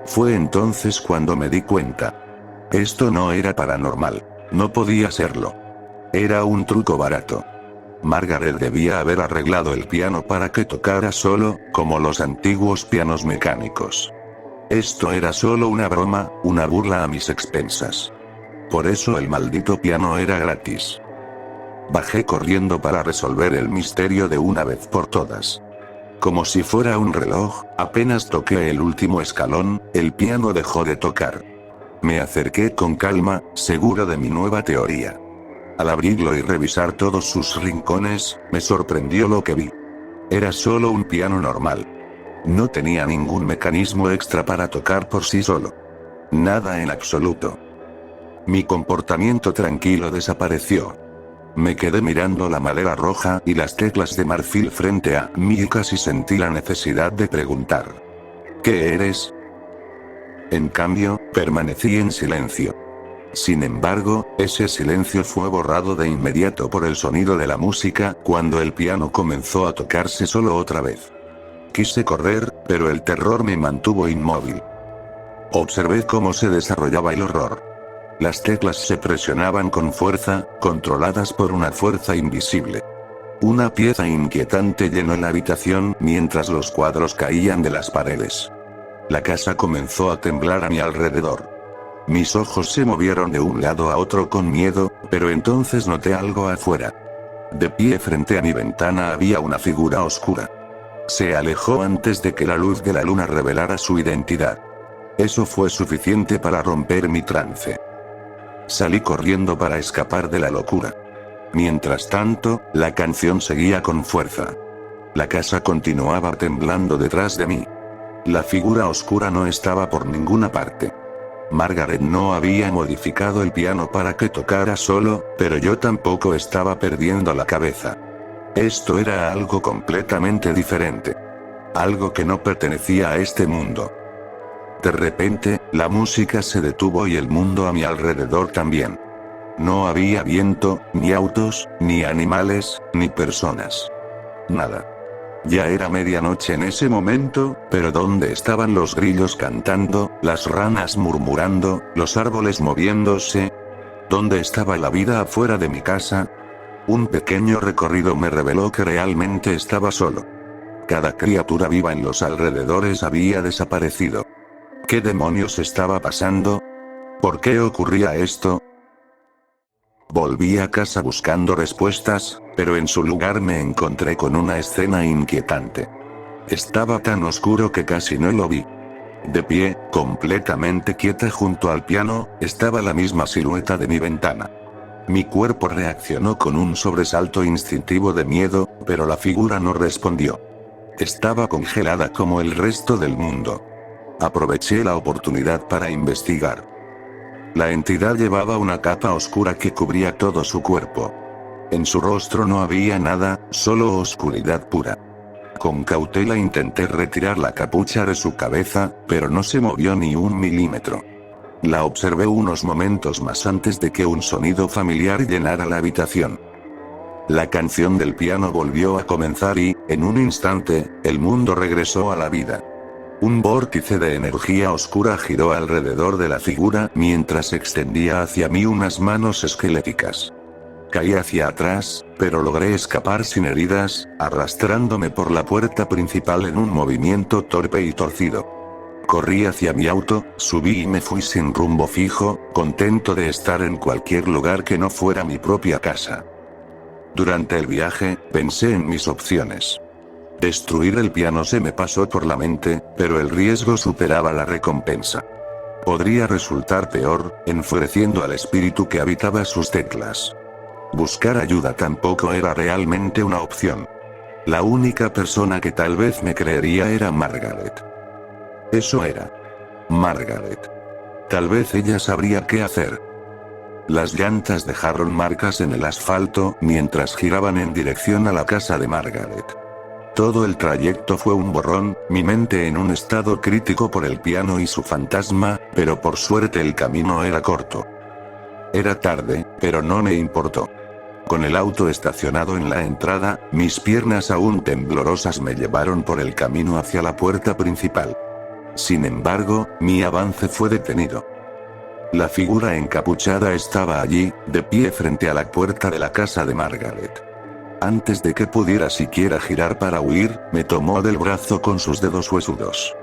Fue entonces cuando me di cuenta. Esto no era paranormal. No podía serlo. Era un truco barato. Margaret debía haber arreglado el piano para que tocara solo, como los antiguos pianos mecánicos. Esto era solo una broma, una burla a mis expensas. Por eso el maldito piano era gratis. Bajé corriendo para resolver el misterio de una vez por todas. Como si fuera un reloj, apenas toqué el último escalón, el piano dejó de tocar. Me acerqué con calma, seguro de mi nueva teoría. Al abrirlo y revisar todos sus rincones, me sorprendió lo que vi. Era solo un piano normal. No tenía ningún mecanismo extra para tocar por sí solo. Nada en absoluto. Mi comportamiento tranquilo desapareció. Me quedé mirando la madera roja y las teclas de marfil frente a mí y casi sentí la necesidad de preguntar: ¿qué eres? En cambio, permanecí en silencio. Sin embargo, ese silencio fue borrado de inmediato por el sonido de la música cuando el piano comenzó a tocarse solo otra vez. Quise correr, pero el terror me mantuvo inmóvil. Observé cómo se desarrollaba el horror. Las teclas se presionaban con fuerza, controladas por una fuerza invisible. Una pieza inquietante llenó la habitación mientras los cuadros caían de las paredes. La casa comenzó a temblar a mi alrededor. Mis ojos se movieron de un lado a otro con miedo, pero entonces noté algo afuera. De pie frente a mi ventana había una figura oscura. Se alejó antes de que la luz de la luna revelara su identidad. Eso fue suficiente para romper mi trance. Salí corriendo para escapar de la locura. Mientras tanto, la canción seguía con fuerza. La casa continuaba temblando detrás de mí. La figura oscura no estaba por ninguna parte. Margaret no había modificado el piano para que tocara solo, pero yo tampoco estaba perdiendo la cabeza. Esto era algo completamente diferente. Algo que no pertenecía a este mundo. De repente, la música se detuvo y el mundo a mi alrededor también. No había viento, ni autos, ni animales, ni personas. Nada. Ya era medianoche en ese momento, pero ¿dónde estaban los grillos cantando, las ranas murmurando, los árboles moviéndose? ¿Dónde estaba la vida afuera de mi casa? Un pequeño recorrido me reveló que realmente estaba solo. Cada criatura viva en los alrededores había desaparecido. ¿Qué demonios estaba pasando? ¿Por qué ocurría esto? Volví a casa buscando respuestas, pero en su lugar me encontré con una escena inquietante. Estaba tan oscuro que casi no lo vi. De pie, completamente quieta junto al piano, estaba la misma silueta de mi ventana. Mi cuerpo reaccionó con un sobresalto instintivo de miedo, pero la figura no respondió. Estaba congelada como el resto del mundo. Aproveché la oportunidad para investigar. La entidad llevaba una capa oscura que cubría todo su cuerpo. En su rostro no había nada, solo oscuridad pura. Con cautela intenté retirar la capucha de su cabeza, pero no se movió ni un milímetro. La observé unos momentos más antes de que un sonido familiar llenara la habitación. La canción del piano volvió a comenzar y, en un instante, el mundo regresó a la vida. Un vórtice de energía oscura giró alrededor de la figura mientras extendía hacia mí unas manos esqueléticas. Caí hacia atrás, pero logré escapar sin heridas, arrastrándome por la puerta principal en un movimiento torpe y torcido. Corrí hacia mi auto, subí y me fui sin rumbo fijo, contento de estar en cualquier lugar que no fuera mi propia casa. Durante el viaje, pensé en mis opciones. Destruir el piano se me pasó por la mente, pero el riesgo superaba la recompensa. Podría resultar peor, enfureciendo al espíritu que habitaba sus teclas. Buscar ayuda tampoco era realmente una opción. La única persona que tal vez me creería era Margaret. Eso era. Margaret. Tal vez ella sabría qué hacer. Las llantas dejaron marcas en el asfalto mientras giraban en dirección a la casa de Margaret. Todo el trayecto fue un borrón, mi mente en un estado crítico por el piano y su fantasma, pero por suerte el camino era corto. Era tarde, pero no me importó. Con el auto estacionado en la entrada, mis piernas aún temblorosas me llevaron por el camino hacia la puerta principal. Sin embargo, mi avance fue detenido. La figura encapuchada estaba allí, de pie frente a la puerta de la casa de Margaret. Antes de que pudiera siquiera girar para huir, me tomó del brazo con sus dedos huesudos.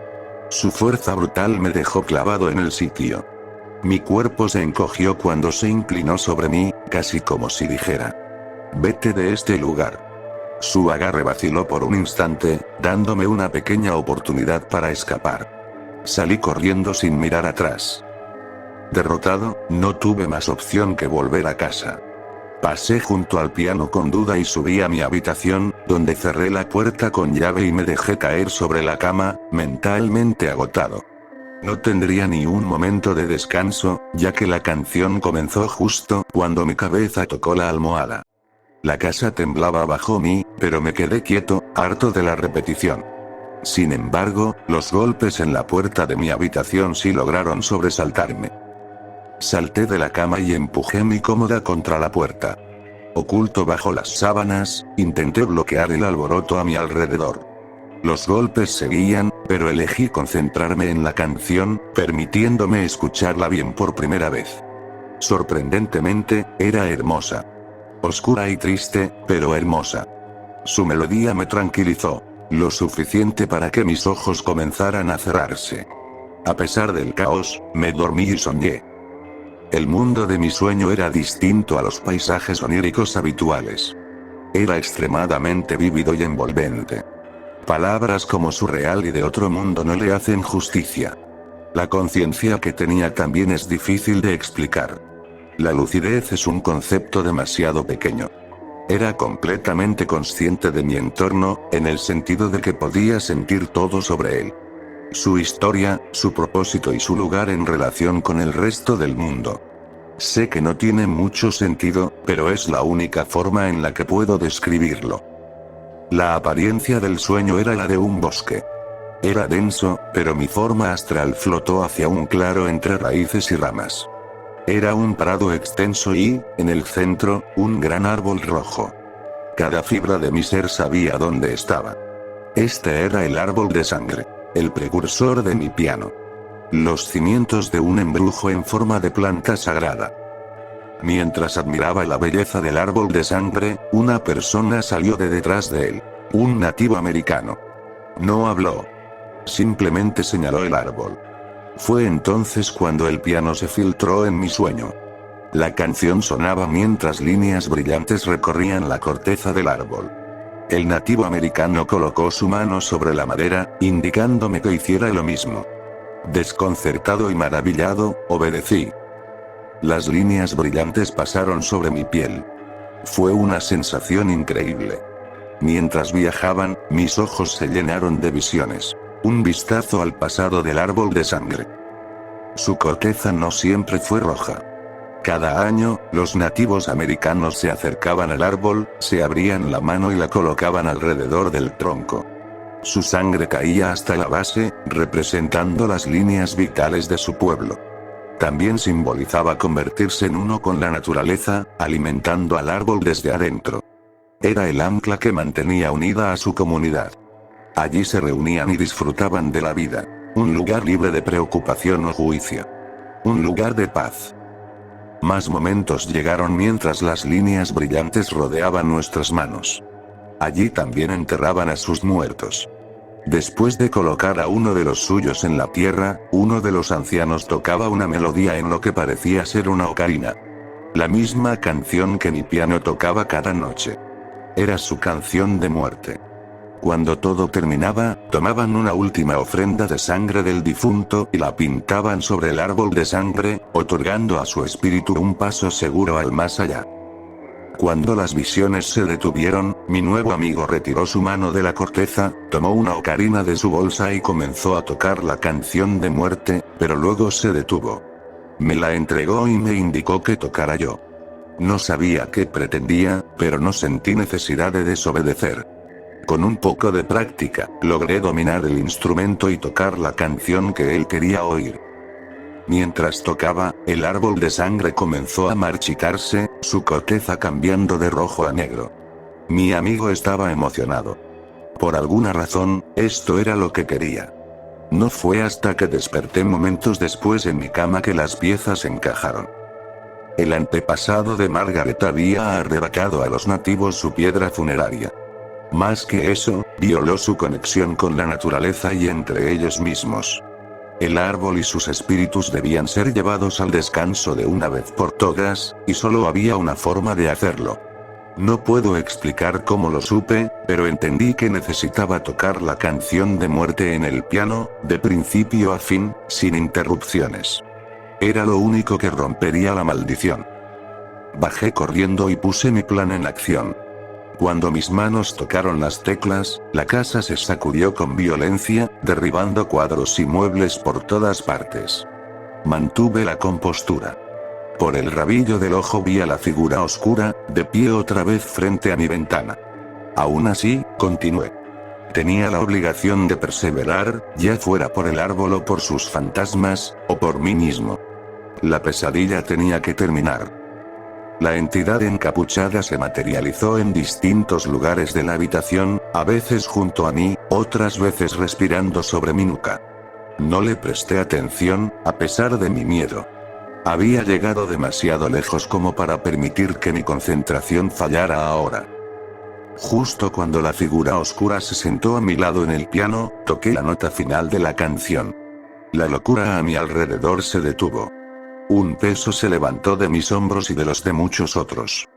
Su fuerza brutal me dejó clavado en el sitio. Mi cuerpo se encogió cuando se inclinó sobre mí, casi como si dijera: «Vete de este lugar». Su agarre vaciló por un instante, dándome una pequeña oportunidad para escapar. Salí corriendo sin mirar atrás. Derrotado, no tuve más opción que volver a casa. Pasé junto al piano con duda y subí a mi habitación, donde cerré la puerta con llave y me dejé caer sobre la cama, mentalmente agotado. No tendría ni un momento de descanso, ya que la canción comenzó justo cuando mi cabeza tocó la almohada. La casa temblaba bajo mí, pero me quedé quieto, harto de la repetición. Sin embargo, los golpes en la puerta de mi habitación sí lograron sobresaltarme. Salté de la cama y empujé mi cómoda contra la puerta. Oculto bajo las sábanas, intenté bloquear el alboroto a mi alrededor. Los golpes seguían, pero elegí concentrarme en la canción, permitiéndome escucharla bien por primera vez. Sorprendentemente, era hermosa. Oscura y triste, pero hermosa. Su melodía me tranquilizó, lo suficiente para que mis ojos comenzaran a cerrarse. A pesar del caos, me dormí y soñé. El mundo de mi sueño era distinto a los paisajes oníricos habituales. Era extremadamente vívido y envolvente. Palabras como surreal y de otro mundo no le hacen justicia. La conciencia que tenía también es difícil de explicar. La lucidez es un concepto demasiado pequeño. Era completamente consciente de mi entorno, en el sentido de que podía sentir todo sobre él. Su historia, su propósito y su lugar en relación con el resto del mundo. Sé que no tiene mucho sentido, pero es la única forma en la que puedo describirlo. La apariencia del sueño era la de un bosque. Era denso, pero mi forma astral flotó hacia un claro entre raíces y ramas. Era un prado extenso y, en el centro, un gran árbol rojo. Cada fibra de mi ser sabía dónde estaba. Este era el árbol de sangre, el precursor de mi piano. Los cimientos de un embrujo en forma de planta sagrada. Mientras admiraba la belleza del árbol de sangre, una persona salió de detrás de él. Un nativo americano. No habló. Simplemente señaló el árbol. Fue entonces cuando el piano se filtró en mi sueño. La canción sonaba mientras líneas brillantes recorrían la corteza del árbol. El nativo americano colocó su mano sobre la madera, indicándome que hiciera lo mismo. Desconcertado y maravillado, obedecí. Las líneas brillantes pasaron sobre mi piel. Fue una sensación increíble. Mientras viajaban, mis ojos se llenaron de visiones. Un vistazo al pasado del árbol de sangre. Su corteza no siempre fue roja. Cada año, los nativos americanos se acercaban al árbol, se abrían la mano y la colocaban alrededor del tronco. Su sangre caía hasta la base, representando las líneas vitales de su pueblo. También simbolizaba convertirse en uno con la naturaleza, alimentando al árbol desde adentro. Era el ancla que mantenía unida a su comunidad. Allí se reunían y disfrutaban de la vida. Un lugar libre de preocupación o juicio. Un lugar de paz. Más momentos llegaron mientras las líneas brillantes rodeaban nuestras manos. Allí también enterraban a sus muertos. Después de colocar a uno de los suyos en la tierra, uno de los ancianos tocaba una melodía en lo que parecía ser una ocarina. La misma canción que mi piano tocaba cada noche. Era su canción de muerte. Cuando todo terminaba, tomaban una última ofrenda de sangre del difunto y la pintaban sobre el árbol de sangre, otorgando a su espíritu un paso seguro al más allá. Cuando las visiones se detuvieron, mi nuevo amigo retiró su mano de la corteza, tomó una ocarina de su bolsa y comenzó a tocar la canción de muerte, pero luego se detuvo. Me la entregó y me indicó que tocara yo. No sabía qué pretendía, pero no sentí necesidad de desobedecer. Con un poco de práctica, logré dominar el instrumento y tocar la canción que él quería oír. Mientras tocaba, el árbol de sangre comenzó a marchitarse, su corteza cambiando de rojo a negro. Mi amigo estaba emocionado. Por alguna razón, esto era lo que quería. No fue hasta que desperté momentos después en mi cama que las piezas encajaron. El antepasado de Margaret había arrebatado a los nativos su piedra funeraria. Más que eso, violó su conexión con la naturaleza y entre ellos mismos. El árbol y sus espíritus debían ser llevados al descanso de una vez por todas, y solo había una forma de hacerlo. No puedo explicar cómo lo supe, pero entendí que necesitaba tocar la canción de muerte en el piano, de principio a fin, sin interrupciones. Era lo único que rompería la maldición. Bajé corriendo y puse mi plan en acción. Cuando mis manos tocaron las teclas, la casa se sacudió con violencia, derribando cuadros y muebles por todas partes. Mantuve la compostura. Por el rabillo del ojo vi a la figura oscura, de pie otra vez frente a mi ventana. Aún así, continué. Tenía la obligación de perseverar, ya fuera por el árbol o por sus fantasmas, o por mí mismo. La pesadilla tenía que terminar. La entidad encapuchada se materializó en distintos lugares de la habitación, a veces junto a mí, otras veces respirando sobre mi nuca. No le presté atención, a pesar de mi miedo. Había llegado demasiado lejos como para permitir que mi concentración fallara ahora. Justo cuando la figura oscura se sentó a mi lado en el piano, toqué la nota final de la canción. La locura a mi alrededor se detuvo. Un peso se levantó de mis hombros y de los de muchos otros.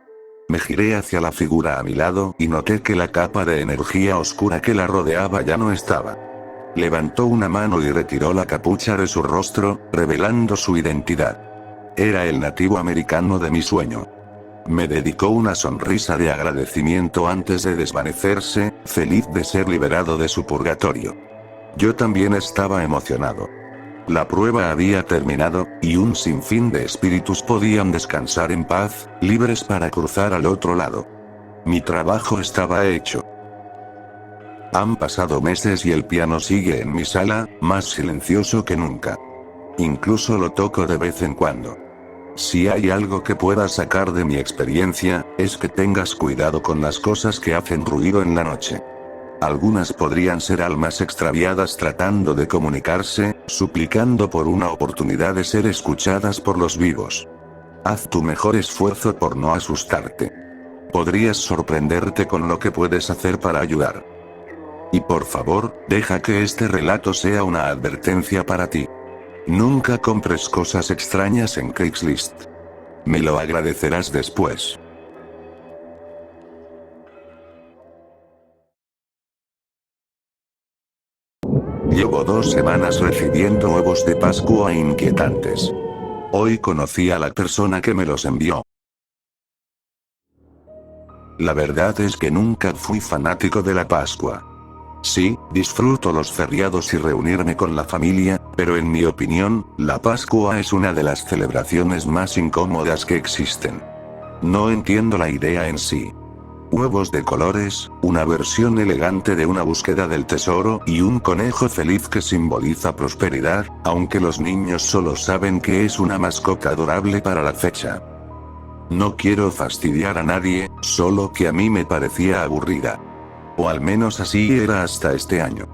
Me giré hacia la figura a mi lado y noté que la capa de energía oscura que la rodeaba ya no estaba. Levantó una mano y retiró la capucha de su rostro, revelando su identidad. Era el nativo americano de mi sueño. Me dedicó una sonrisa de agradecimiento antes de desvanecerse, feliz de ser liberado de su purgatorio. Yo también estaba emocionado. La prueba había terminado, y un sinfín de espíritus podían descansar en paz, libres para cruzar al otro lado. Mi trabajo estaba hecho. Han pasado meses y el piano sigue en mi sala, más silencioso que nunca. Incluso lo toco de vez en cuando. Si hay algo que puedas sacar de mi experiencia, es que tengas cuidado con las cosas que hacen ruido en la noche. Algunas podrían ser almas extraviadas tratando de comunicarse, suplicando por una oportunidad de ser escuchadas por los vivos. Haz tu mejor esfuerzo por no asustarte. Podrías sorprenderte con lo que puedes hacer para ayudar. Y por favor, deja que este relato sea una advertencia para ti. Nunca compres cosas extrañas en Craigslist. Me lo agradecerás después. Llevo 2 semanas recibiendo huevos de Pascua inquietantes. Hoy conocí a la persona que me los envió. La verdad es que nunca fui fanático de la Pascua. Sí, disfruto los feriados y reunirme con la familia, pero en mi opinión, la Pascua es una de las celebraciones más incómodas que existen. No entiendo la idea en sí. Huevos de colores, una versión elegante de una búsqueda del tesoro y un conejo feliz que simboliza prosperidad, aunque los niños solo saben que es una mascota adorable para la fecha. No quiero fastidiar a nadie, solo que a mí me parecía aburrida. O al menos así era hasta este año.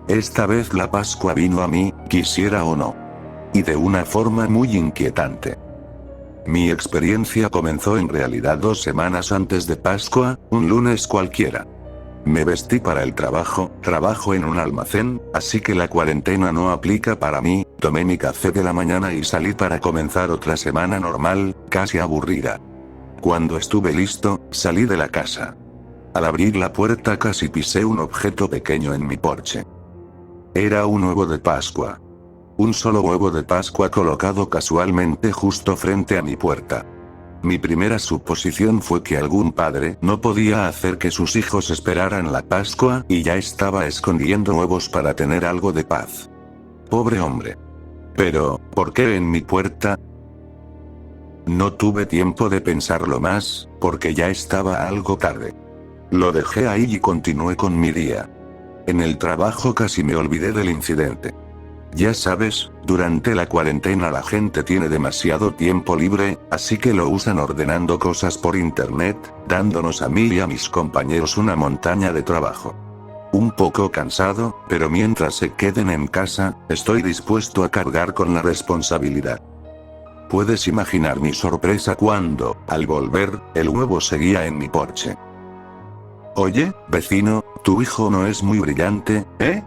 Esta vez la Pascua vino a mí, quisiera o no. Y de una forma muy inquietante. Mi experiencia comenzó en realidad 2 semanas antes de Pascua, un lunes cualquiera. Me vestí para el trabajo en un almacén, así que la cuarentena no aplica para mí, tomé mi café de la mañana y salí para comenzar otra semana normal, casi aburrida. Cuando estuve listo, salí de la casa. Al abrir la puerta casi pisé un objeto pequeño en mi porche. Era un huevo de Pascua. Un solo huevo de Pascua colocado casualmente justo frente a mi puerta. Mi primera suposición fue que algún padre no podía hacer que sus hijos esperaran la Pascua y ya estaba escondiendo huevos para tener algo de paz. Pobre hombre. Pero, ¿por qué en mi puerta? No tuve tiempo de pensarlo más, porque ya estaba algo tarde. Lo dejé ahí y continué con mi día. En el trabajo casi me olvidé del incidente. Ya sabes, durante la cuarentena la gente tiene demasiado tiempo libre, así que lo usan ordenando cosas por internet, dándonos a mí y a mis compañeros una montaña de trabajo. Un poco cansado, pero mientras se queden en casa, estoy dispuesto a cargar con la responsabilidad. Puedes imaginar mi sorpresa cuando, al volver, el huevo seguía en mi porche. Oye, vecino, tu hijo no es muy brillante, ¿eh?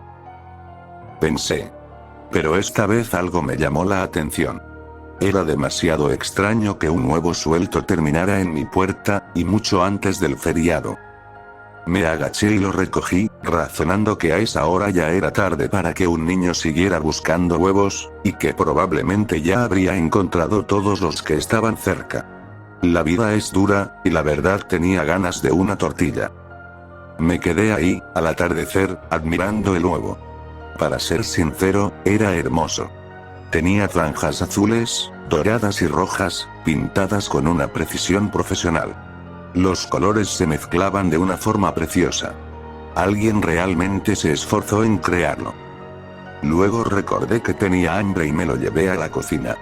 Pensé. Pero esta vez algo me llamó la atención. Era demasiado extraño que un huevo suelto terminara en mi puerta, y mucho antes del feriado. Me agaché y lo recogí, razonando que a esa hora ya era tarde para que un niño siguiera buscando huevos, y que probablemente ya habría encontrado todos los que estaban cerca. La vida es dura, y la verdad tenía ganas de una tortilla. Me quedé ahí, al atardecer, admirando el huevo. Para ser sincero, era hermoso. Tenía franjas azules, doradas y rojas, pintadas con una precisión profesional. Los colores se mezclaban de una forma preciosa. Alguien realmente se esforzó en crearlo. Luego recordé que tenía hambre y me lo llevé a la cocina.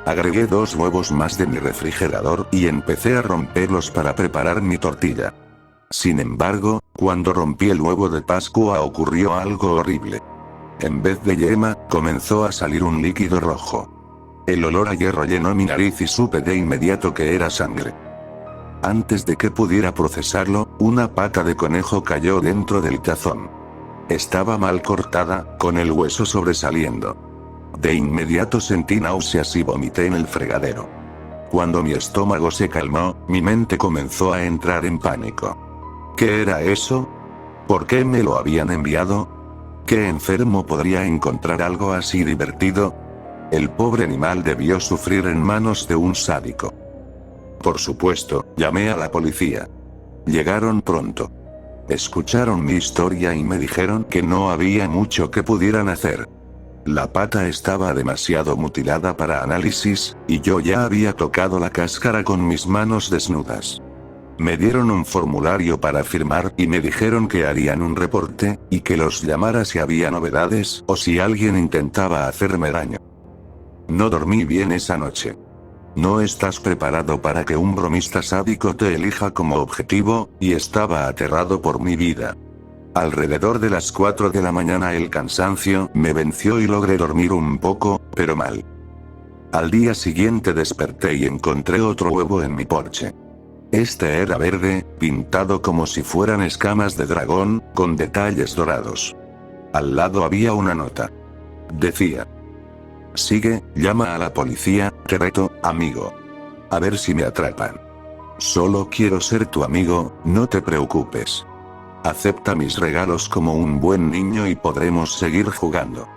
Agregué 2 huevos más de mi refrigerador y empecé a romperlos para preparar mi tortilla. Sin embargo, cuando rompí el huevo de Pascua ocurrió algo horrible. En vez de yema, comenzó a salir un líquido rojo. El olor a hierro llenó mi nariz y supe de inmediato que era sangre. Antes de que pudiera procesarlo, una pata de conejo cayó dentro del tazón. Estaba mal cortada, con el hueso sobresaliendo. De inmediato sentí náuseas y vomité en el fregadero. Cuando mi estómago se calmó, mi mente comenzó a entrar en pánico. ¿Qué era eso? ¿Por qué me lo habían enviado? ¿Qué enfermo podría encontrar algo así divertido? El pobre animal debió sufrir en manos de un sádico. Por supuesto, llamé a la policía. Llegaron pronto. Escucharon mi historia y me dijeron que no había mucho que pudieran hacer. La pata estaba demasiado mutilada para análisis, y yo ya había tocado la cáscara con mis manos desnudas. Me dieron un formulario para firmar y me dijeron que harían un reporte, y que los llamara si había novedades o si alguien intentaba hacerme daño. No dormí bien esa noche. No estás preparado para que un bromista sádico te elija como objetivo, y estaba aterrado por mi vida. Alrededor de las 4 de la mañana el cansancio me venció y logré dormir un poco, pero mal. Al día siguiente desperté y encontré otro huevo en mi porche. Este era verde, pintado como si fueran escamas de dragón, con detalles dorados. Al lado había una nota. Decía: sigue, llama a la policía, te reto, amigo. A ver si me atrapan. Solo quiero ser tu amigo, no te preocupes. Acepta mis regalos como un buen niño y podremos seguir jugando.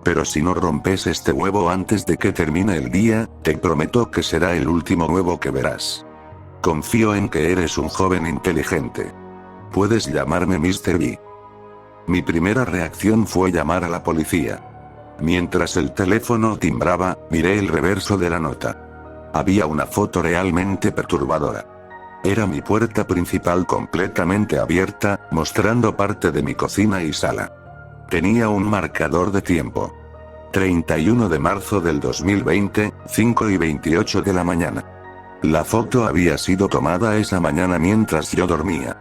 Pero si no rompes este huevo antes de que termine el día, te prometo que será el último huevo que verás. Confío en que eres un joven inteligente. Puedes llamarme Mr. B. Mi primera reacción fue llamar a la policía. Mientras el teléfono timbraba, miré el reverso de la nota. Había una foto realmente perturbadora. Era mi puerta principal completamente abierta, mostrando parte de mi cocina y sala. Tenía un marcador de tiempo. 31 de marzo del 2020, 5:28 de la mañana. La foto había sido tomada esa mañana mientras yo dormía.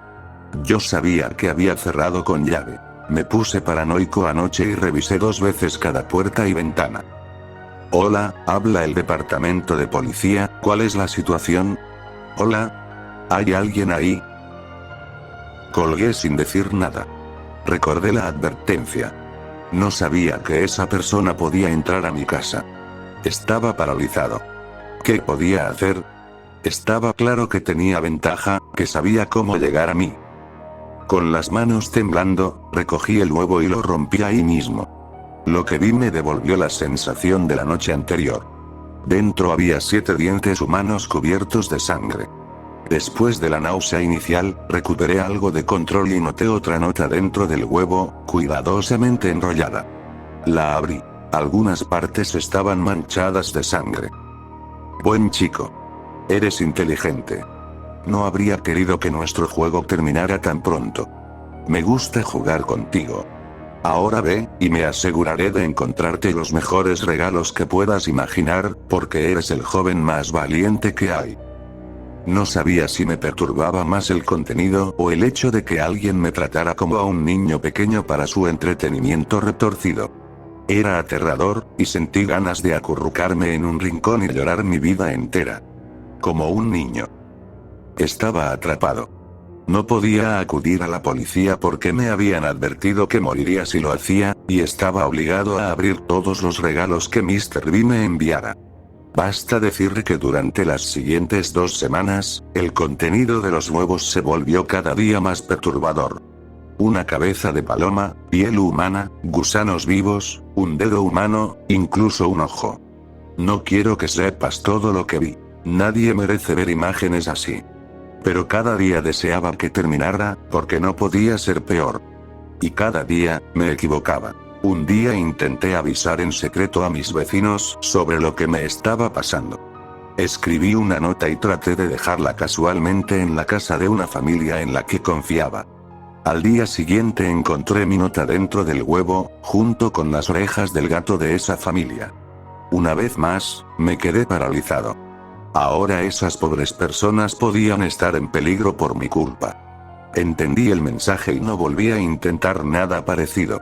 Yo sabía que había cerrado con llave. Me puse paranoico anoche y revisé 2 veces cada puerta y ventana. Hola, habla el departamento de policía, ¿cuál es la situación? Hola. ¿Hay alguien ahí? Colgué sin decir nada. Recordé la advertencia. No sabía que esa persona podía entrar a mi casa. Estaba paralizado. ¿Qué podía hacer? Estaba claro que tenía ventaja, que sabía cómo llegar a mí. Con las manos temblando, recogí el huevo y lo rompí ahí mismo. Lo que vi me devolvió la sensación de la noche anterior. Dentro había 7 dientes humanos cubiertos de sangre. Después de la náusea inicial, recuperé algo de control y noté otra nota dentro del huevo, cuidadosamente enrollada. La abrí. Algunas partes estaban manchadas de sangre. Buen chico. Eres inteligente. No habría querido que nuestro juego terminara tan pronto. Me gusta jugar contigo. Ahora ve, y me aseguraré de encontrarte los mejores regalos que puedas imaginar, porque eres el joven más valiente que hay. No sabía si me perturbaba más el contenido o el hecho de que alguien me tratara como a un niño pequeño para su entretenimiento retorcido. Era aterrador, y sentí ganas de acurrucarme en un rincón y llorar mi vida entera. Como un niño. Estaba atrapado. No podía acudir a la policía porque me habían advertido que moriría si lo hacía, y estaba obligado a abrir todos los regalos que Mr. B me enviara. Basta decir que durante las siguientes 2 semanas, el contenido de los huevos se volvió cada día más perturbador. Una cabeza de paloma, piel humana, gusanos vivos, un dedo humano, incluso un ojo. No quiero que sepas todo lo que vi. Nadie merece ver imágenes así. Pero cada día deseaba que terminara, porque no podía ser peor. Y cada día, me equivocaba. Un día intenté avisar en secreto a mis vecinos sobre lo que me estaba pasando. Escribí una nota y traté de dejarla casualmente en la casa de una familia en la que confiaba. Al día siguiente encontré mi nota dentro del huevo, junto con las orejas del gato de esa familia. Una vez más, me quedé paralizado. Ahora esas pobres personas podían estar en peligro por mi culpa. Entendí el mensaje y no volví a intentar nada parecido.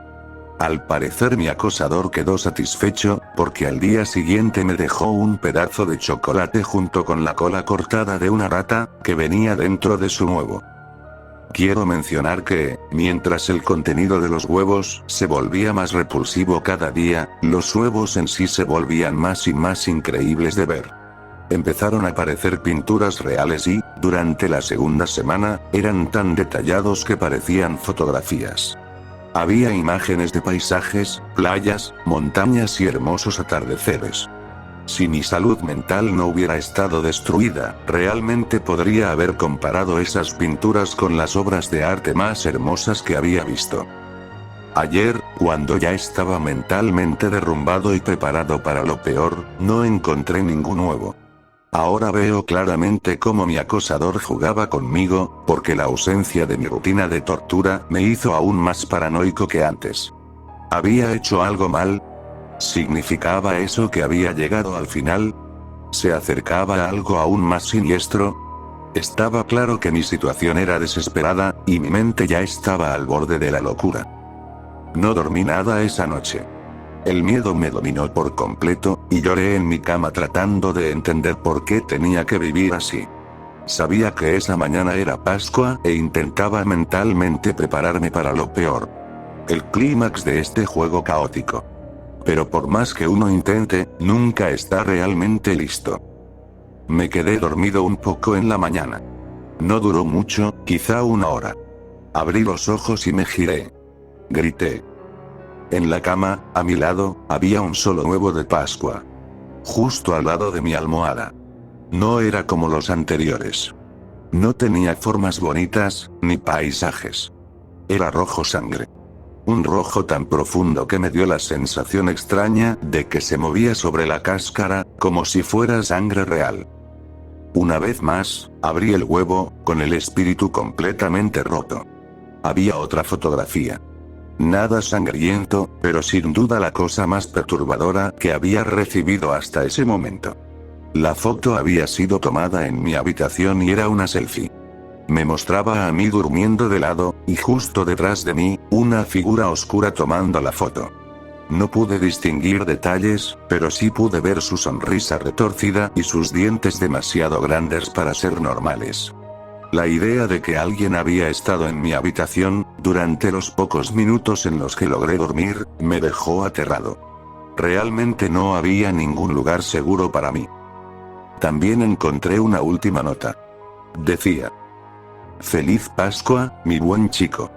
Al parecer mi acosador quedó satisfecho, porque al día siguiente me dejó un pedazo de chocolate junto con la cola cortada de una rata, que venía dentro de su huevo. Quiero mencionar que, mientras el contenido de los huevos se volvía más repulsivo cada día, los huevos en sí se volvían más y más increíbles de ver. Empezaron a aparecer pinturas reales y, durante la segunda semana, eran tan detallados que parecían fotografías. Había imágenes de paisajes, playas, montañas y hermosos atardeceres. Si mi salud mental no hubiera estado destruida, realmente podría haber comparado esas pinturas con las obras de arte más hermosas que había visto. Ayer, cuando ya estaba mentalmente derrumbado y preparado para lo peor, no encontré ningún huevo. Ahora veo claramente cómo mi acosador jugaba conmigo, porque la ausencia de mi rutina de tortura me hizo aún más paranoico que antes. ¿Había hecho algo mal? ¿Significaba eso que había llegado al final? ¿Se acercaba a algo aún más siniestro? Estaba claro que mi situación era desesperada, y mi mente ya estaba al borde de la locura. No dormí nada esa noche. El miedo me dominó por completo, y lloré en mi cama tratando de entender por qué tenía que vivir así. Sabía que esa mañana era Pascua e intentaba mentalmente prepararme para lo peor. El clímax de este juego caótico. Pero por más que uno intente, nunca está realmente listo. Me quedé dormido un poco en la mañana. No duró mucho, quizá una hora. Abrí los ojos y me giré. Grité. En la cama, a mi lado, había un solo huevo de Pascua. Justo al lado de mi almohada. No era como los anteriores. No tenía formas bonitas, ni paisajes. Era rojo sangre. Un rojo tan profundo que me dio la sensación extraña de que se movía sobre la cáscara, como si fuera sangre real. Una vez más, abrí el huevo, con el espíritu completamente roto. Había otra fotografía. Nada sangriento, pero sin duda la cosa más perturbadora que había recibido hasta ese momento. La foto había sido tomada en mi habitación y era una selfie. Me mostraba a mí durmiendo de lado, y justo detrás de mí, una figura oscura tomando la foto. No pude distinguir detalles, pero sí pude ver su sonrisa retorcida y sus dientes demasiado grandes para ser normales. La idea de que alguien había estado en mi habitación, durante los pocos minutos en los que logré dormir, me dejó aterrado. Realmente no había ningún lugar seguro para mí. También encontré una última nota. Decía: Feliz Pascua, mi buen chico.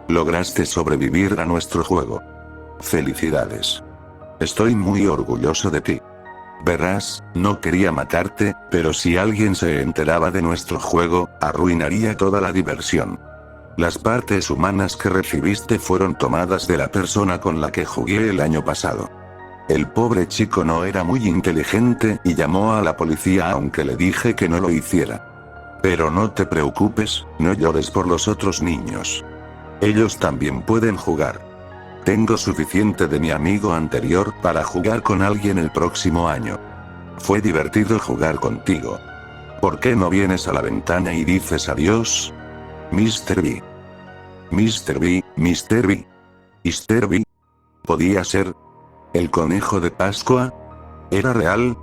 Lograste sobrevivir a nuestro juego. Felicidades. Estoy muy orgulloso de ti. Verás, no quería matarte, pero si alguien se enteraba de nuestro juego, arruinaría toda la diversión. Las partes humanas que recibiste fueron tomadas de la persona con la que jugué el año pasado. El pobre chico no era muy inteligente y llamó a la policía aunque le dije que no lo hiciera. Pero no te preocupes, no llores por los otros niños. Ellos también pueden jugar. Tengo suficiente de mi amigo anterior para jugar con alguien el próximo año. Fue divertido jugar contigo. ¿Por qué no vienes a la ventana y dices adiós? Mr. B. Mr. B, Mr. B. Mr. B. ¿Podía ser? ¿El conejo de Pascua? ¿Era real?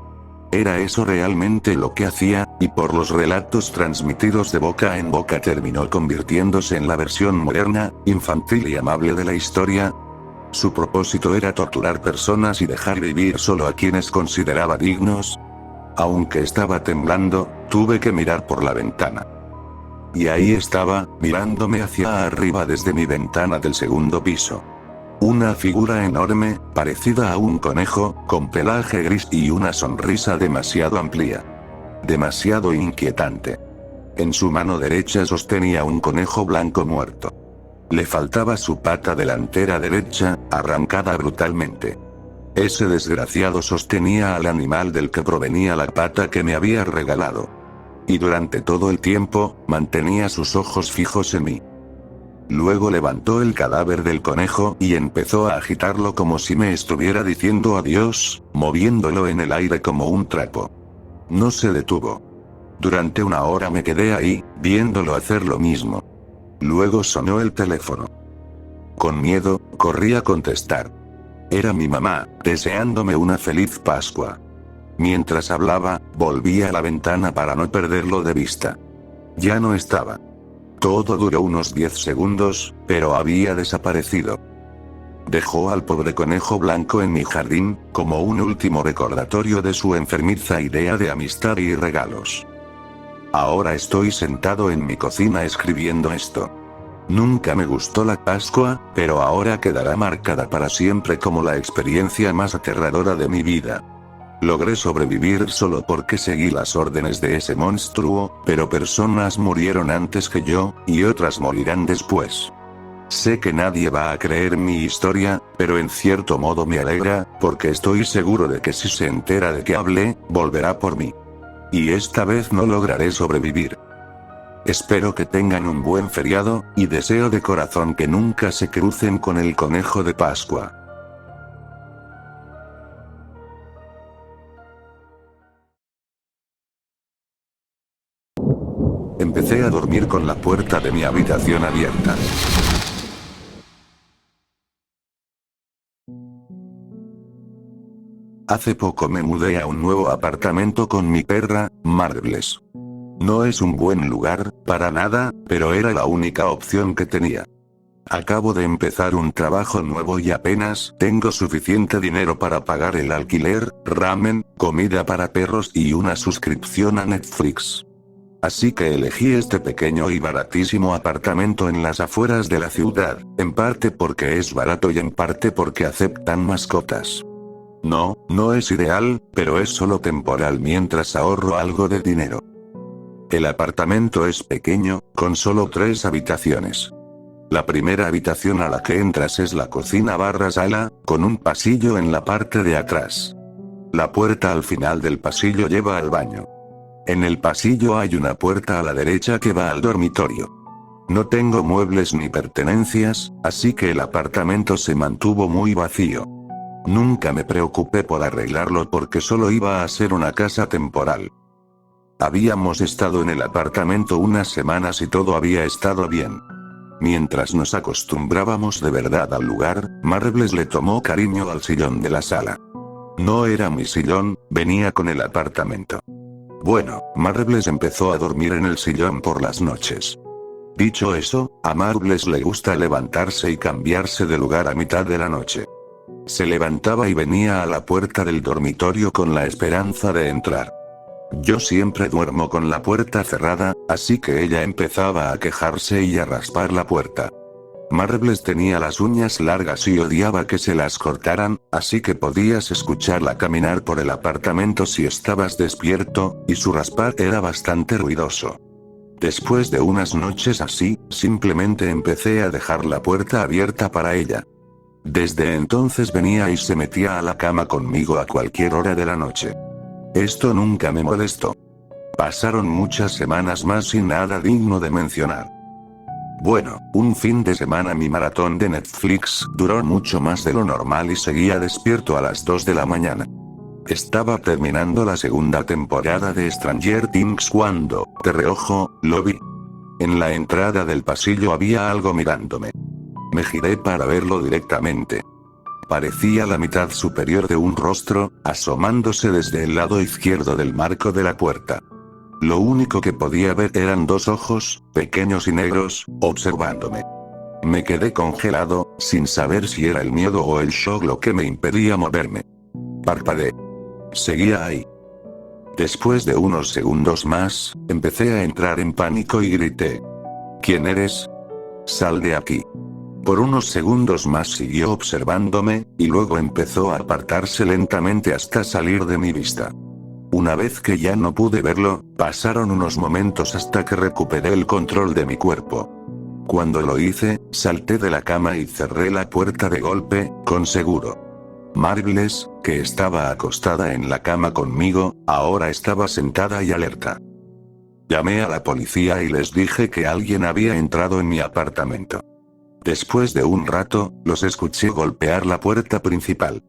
¿Era eso realmente lo que hacía? Y por los relatos transmitidos de boca en boca terminó convirtiéndose en la versión moderna, infantil y amable de la historia. Su propósito era torturar personas y dejar vivir solo a quienes consideraba dignos. Aunque estaba temblando, tuve que mirar por la ventana. Y ahí estaba, mirándome hacia arriba desde mi ventana del segundo piso. Una figura enorme, parecida a un conejo, con pelaje gris y una sonrisa demasiado amplia. Demasiado inquietante. En su mano derecha sostenía un conejo blanco muerto. Le faltaba su pata delantera derecha, arrancada brutalmente. Ese desgraciado sostenía al animal del que provenía la pata que me había regalado. Y durante todo el tiempo, mantenía sus ojos fijos en mí. Luego levantó el cadáver del conejo y empezó a agitarlo como si me estuviera diciendo adiós, moviéndolo en el aire como un trapo. No se detuvo. Durante una hora me quedé ahí, viéndolo hacer lo mismo. Luego sonó el teléfono. Con miedo, corrí a contestar. Era mi mamá, deseándome una feliz Pascua. Mientras hablaba, volví a la ventana para no perderlo de vista. Ya no estaba. Todo duró unos 10 segundos, pero había desaparecido. Dejó al pobre conejo blanco en mi jardín, como un último recordatorio de su enfermiza idea de amistad y regalos. Ahora estoy sentado en mi cocina escribiendo esto. Nunca me gustó la Pascua, pero ahora quedará marcada para siempre como la experiencia más aterradora de mi vida. Logré sobrevivir solo porque seguí las órdenes de ese monstruo, pero personas murieron antes que yo, y otras morirán después. Sé que nadie va a creer mi historia, pero en cierto modo me alegra, porque estoy seguro de que si se entera de que hablé, volverá por mí. Y esta vez no lograré sobrevivir. Espero que tengan un buen feriado, y deseo de corazón que nunca se crucen con el conejo de Pascua. Empecé a dormir con la puerta de mi habitación abierta. Hace poco me mudé a un nuevo apartamento con mi perra, Marbles. No es un buen lugar, para nada, pero era la única opción que tenía. Acabo de empezar un trabajo nuevo y apenas tengo suficiente dinero para pagar el alquiler, ramen, comida para perros y una suscripción a Netflix. Así que elegí este pequeño y baratísimo apartamento en las afueras de la ciudad, en parte porque es barato y en parte porque aceptan mascotas. No es ideal, pero es solo temporal mientras ahorro algo de dinero. El apartamento es pequeño, con solo 3 habitaciones. La primera habitación a la que entras es la cocina/sala, con un pasillo en la parte de atrás. La puerta al final del pasillo lleva al baño. En el pasillo hay una puerta a la derecha que va al dormitorio. No tengo muebles ni pertenencias, así que el apartamento se mantuvo muy vacío. Nunca me preocupé por arreglarlo porque solo iba a ser una casa temporal. Habíamos estado en el apartamento unas semanas y todo había estado bien. Mientras nos acostumbrábamos de verdad al lugar, Marbles le tomó cariño al sillón de la sala. No era mi sillón, venía con el apartamento. Bueno, Marbles empezó a dormir en el sillón por las noches. Dicho eso, a Marbles le gusta levantarse y cambiarse de lugar a mitad de la noche. Se levantaba y venía a la puerta del dormitorio con la esperanza de entrar. Yo siempre duermo con la puerta cerrada, así que ella empezaba a quejarse y a raspar la puerta. Marbles tenía las uñas largas y odiaba que se las cortaran, así que podías escucharla caminar por el apartamento si estabas despierto, y su raspar era bastante ruidoso. Después de unas noches así, simplemente empecé a dejar la puerta abierta para ella. Desde entonces venía y se metía a la cama conmigo a cualquier hora de la noche. Esto nunca me molestó. Pasaron muchas semanas más sin nada digno de mencionar. Bueno, un fin de semana mi maratón de Netflix duró mucho más de lo normal y seguía despierto a las 2 de la mañana. Estaba terminando la segunda temporada de Stranger Things cuando, de reojo, lo vi. En la entrada del pasillo había algo mirándome. Me giré para verlo directamente. Parecía la mitad superior de un rostro, asomándose desde el lado izquierdo del marco de la puerta. Lo único que podía ver eran 2 ojos, pequeños y negros, observándome. Me quedé congelado, sin saber si era el miedo o el shock lo que me impedía moverme. Parpadeé. Seguía ahí. Después de unos segundos más, empecé a entrar en pánico y grité. ¿Quién eres? Sal de aquí. Por unos segundos más siguió observándome, y luego empezó a apartarse lentamente hasta salir de mi vista. Una vez que ya no pude verlo, pasaron unos momentos hasta que recuperé el control de mi cuerpo. Cuando lo hice, salté de la cama y cerré la puerta de golpe, con seguro. Marbles, que estaba acostada en la cama conmigo, ahora estaba sentada y alerta. Llamé a la policía y les dije que alguien había entrado en mi apartamento. Después de un rato, los escuché golpear la puerta principal.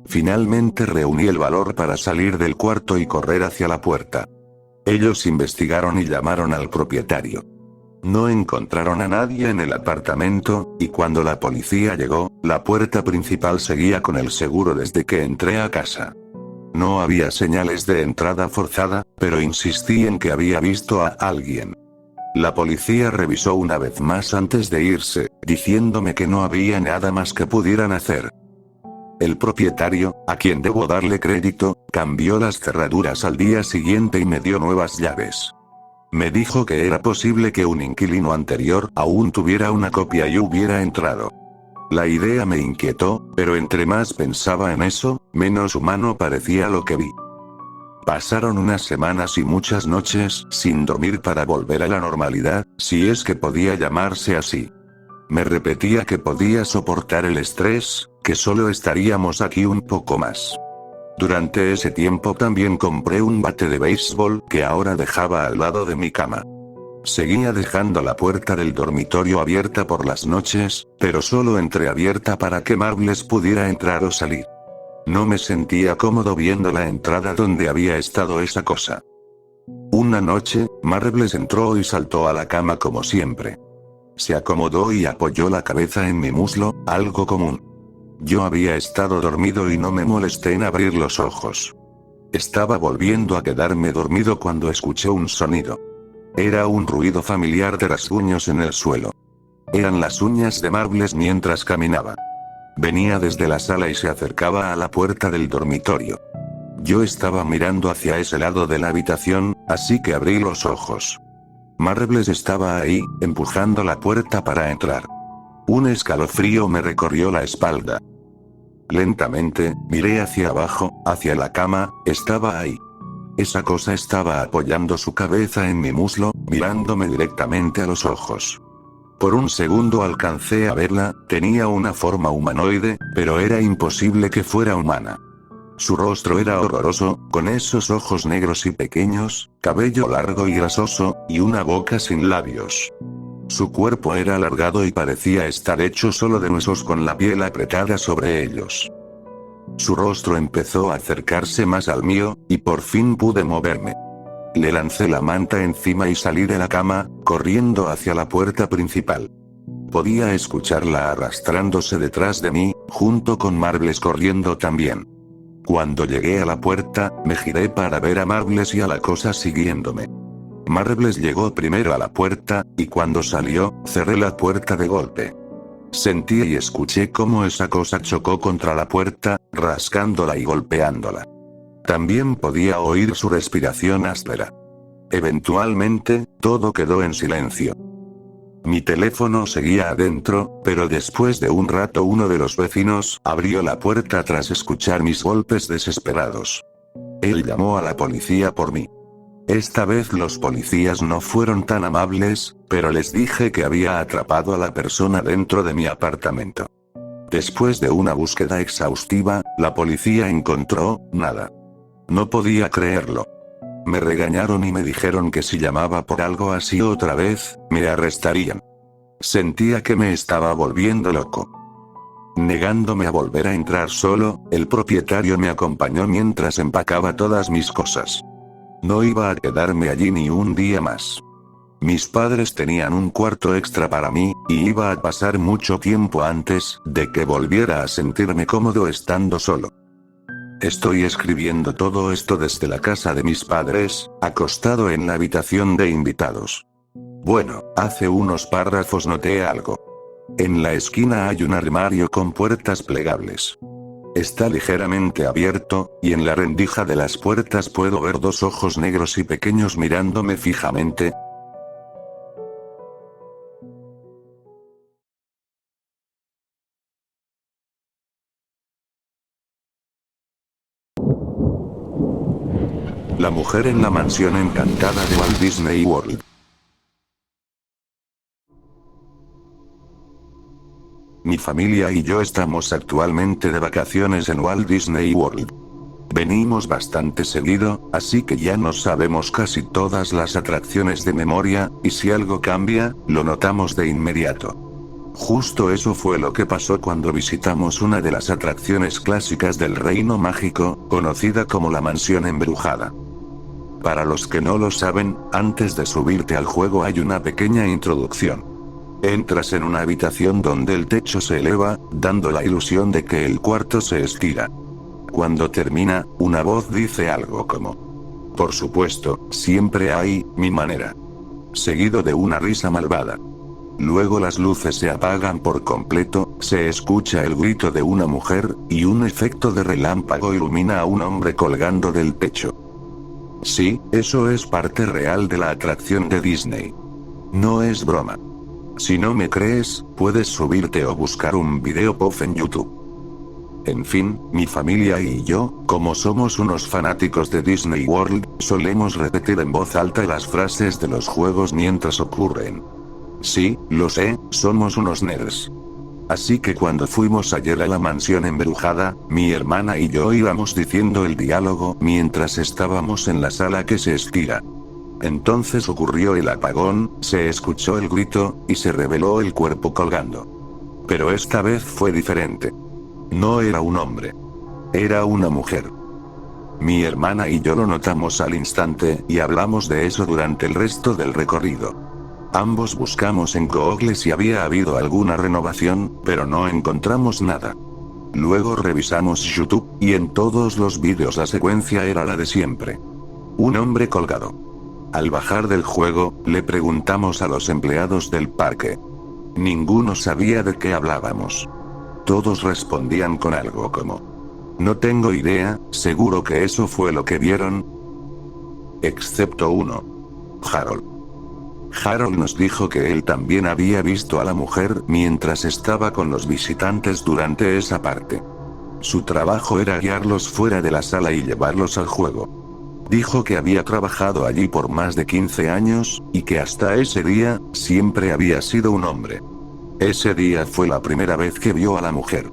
Finalmente reuní el valor para salir del cuarto y correr hacia la puerta. Ellos investigaron y llamaron al propietario. No encontraron a nadie en el apartamento, y cuando la policía llegó, la puerta principal seguía con el seguro desde que entré a casa. No había señales de entrada forzada, pero insistí en que había visto a alguien. La policía revisó una vez más antes de irse, diciéndome que no había nada más que pudieran hacer. El propietario, a quien debo darle crédito, cambió las cerraduras al día siguiente y me dio nuevas llaves. Me dijo que era posible que un inquilino anterior aún tuviera una copia y hubiera entrado. La idea me inquietó, pero entre más pensaba en eso, menos humano parecía lo que vi. Pasaron unas semanas y muchas noches sin dormir para volver a la normalidad, si es que podía llamarse así. Me repetía que podía soportar el estrés, que solo estaríamos aquí un poco más. Durante ese tiempo también compré un bate de béisbol que ahora dejaba al lado de mi cama. Seguía dejando la puerta del dormitorio abierta por las noches, pero solo entreabierta para que Marbles pudiera entrar o salir. No me sentía cómodo viendo la entrada donde había estado esa cosa. Una noche, Marbles entró y saltó a la cama como siempre. Se acomodó y apoyó la cabeza en mi muslo, algo común. Yo había estado dormido y no me molesté en abrir los ojos. Estaba volviendo a quedarme dormido cuando escuché un sonido. Era un ruido familiar de rasguños en el suelo. Eran las uñas de Marbles mientras caminaba. Venía desde la sala y se acercaba a la puerta del dormitorio. Yo estaba mirando hacia ese lado de la habitación, así que abrí los ojos. Marbles estaba ahí, empujando la puerta para entrar. Un escalofrío me recorrió la espalda. Lentamente, miré hacia abajo, hacia la cama, estaba ahí. Esa cosa estaba apoyando su cabeza en mi muslo, mirándome directamente a los ojos. Por un segundo alcancé a verla, tenía una forma humanoide, pero era imposible que fuera humana. Su rostro era horroroso, con esos ojos negros y pequeños, cabello largo y grasoso, y una boca sin labios. Su cuerpo era alargado y parecía estar hecho solo de huesos con la piel apretada sobre ellos. Su rostro empezó a acercarse más al mío, y por fin pude moverme. Le lancé la manta encima y salí de la cama, corriendo hacia la puerta principal. Podía escucharla arrastrándose detrás de mí, junto con Marbles corriendo también. Cuando llegué a la puerta, me giré para ver a Marbles y a la cosa siguiéndome. Marbles llegó primero a la puerta, y cuando salió, cerré la puerta de golpe. Sentí y escuché cómo esa cosa chocó contra la puerta, rascándola y golpeándola. También podía oír su respiración áspera. Eventualmente, todo quedó en silencio. Mi teléfono seguía adentro, pero después de un rato uno de los vecinos abrió la puerta tras escuchar mis golpes desesperados. Él llamó a la policía por mí. Esta vez los policías no fueron tan amables, pero les dije que había atrapado a la persona dentro de mi apartamento. Después de una búsqueda exhaustiva, la policía encontró nada. No podía creerlo. Me regañaron y me dijeron que si llamaba por algo así otra vez, me arrestarían. Sentía que me estaba volviendo loco. Negándome a volver a entrar solo, el propietario me acompañó mientras empacaba todas mis cosas. No iba a quedarme allí ni un día más. Mis padres tenían un cuarto extra para mí, y iba a pasar mucho tiempo antes de que volviera a sentirme cómodo estando solo. Estoy escribiendo todo esto desde la casa de mis padres, acostado en la habitación de invitados. Bueno, hace unos párrafos noté algo. En la esquina hay un armario con puertas plegables. Está ligeramente abierto, y en la rendija de las puertas puedo ver dos ojos negros y pequeños mirándome fijamente. La mujer en la mansión encantada de Walt Disney World. Mi familia y yo estamos actualmente de vacaciones en Walt Disney World. Venimos bastante seguido, así que ya nos sabemos casi todas las atracciones de memoria, y si algo cambia, lo notamos de inmediato. Justo eso fue lo que pasó cuando visitamos una de las atracciones clásicas del Reino Mágico, conocida como la Mansión Embrujada. Para los que no lo saben, antes de subirte al juego hay una pequeña introducción. Entras en una habitación donde el techo se eleva, dando la ilusión de que el cuarto se estira. Cuando termina, una voz dice algo como: por supuesto, siempre hay mi manera. seguido de una risa malvada. Luego las luces se apagan por completo, se escucha el grito de una mujer, y un efecto de relámpago ilumina a un hombre colgando del techo. Sí, eso es parte real de la atracción de Disney. No es broma. Si no me crees, puedes subirte o buscar un video POV en YouTube. En fin, mi familia y yo, como somos unos fanáticos de Disney World, solemos repetir en voz alta las frases de los juegos mientras ocurren. Sí, lo sé, somos unos nerds. Así que cuando fuimos ayer a la mansión embrujada, mi hermana y yo íbamos diciendo el diálogo mientras estábamos en la sala que se estira. Entonces ocurrió el apagón, se escuchó el grito, y se reveló el cuerpo colgando. Pero esta vez fue diferente. No era un hombre. Era una mujer. Mi hermana y yo lo notamos al instante, y hablamos de eso durante el resto del recorrido. Ambos buscamos en Google si había habido alguna renovación, pero no encontramos nada. Luego revisamos YouTube, y en todos los vídeos la secuencia era la de siempre. Un hombre colgado. Al bajar del juego, le preguntamos a los empleados del parque. Ninguno sabía de qué hablábamos. Todos respondían con algo como: no tengo idea, seguro que eso fue lo que vieron. Excepto uno. Harold. Harold nos dijo que él también había visto a la mujer mientras estaba con los visitantes durante esa parte. Su trabajo era guiarlos fuera de la sala y llevarlos al juego. Dijo que había trabajado allí por más de 15 años, y que hasta ese día, siempre había sido un hombre. Ese día fue la primera vez que vio a la mujer.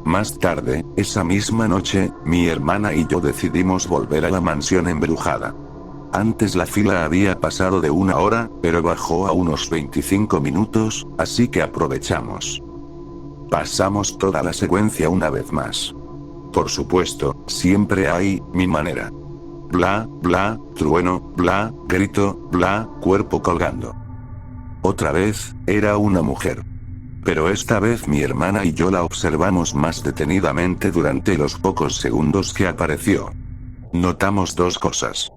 Más tarde, esa misma noche, mi hermana y yo decidimos volver a la mansión embrujada. Antes la fila había pasado de 1 hora, pero bajó a unos 25 minutos, así que aprovechamos. Pasamos toda la secuencia una vez más. Por supuesto, siempre hay mi manera. Bla, bla, trueno, bla, grito, bla, cuerpo colgando. Otra vez, era una mujer. Pero esta vez mi hermana y yo la observamos más detenidamente durante los pocos segundos que apareció. Notamos dos cosas.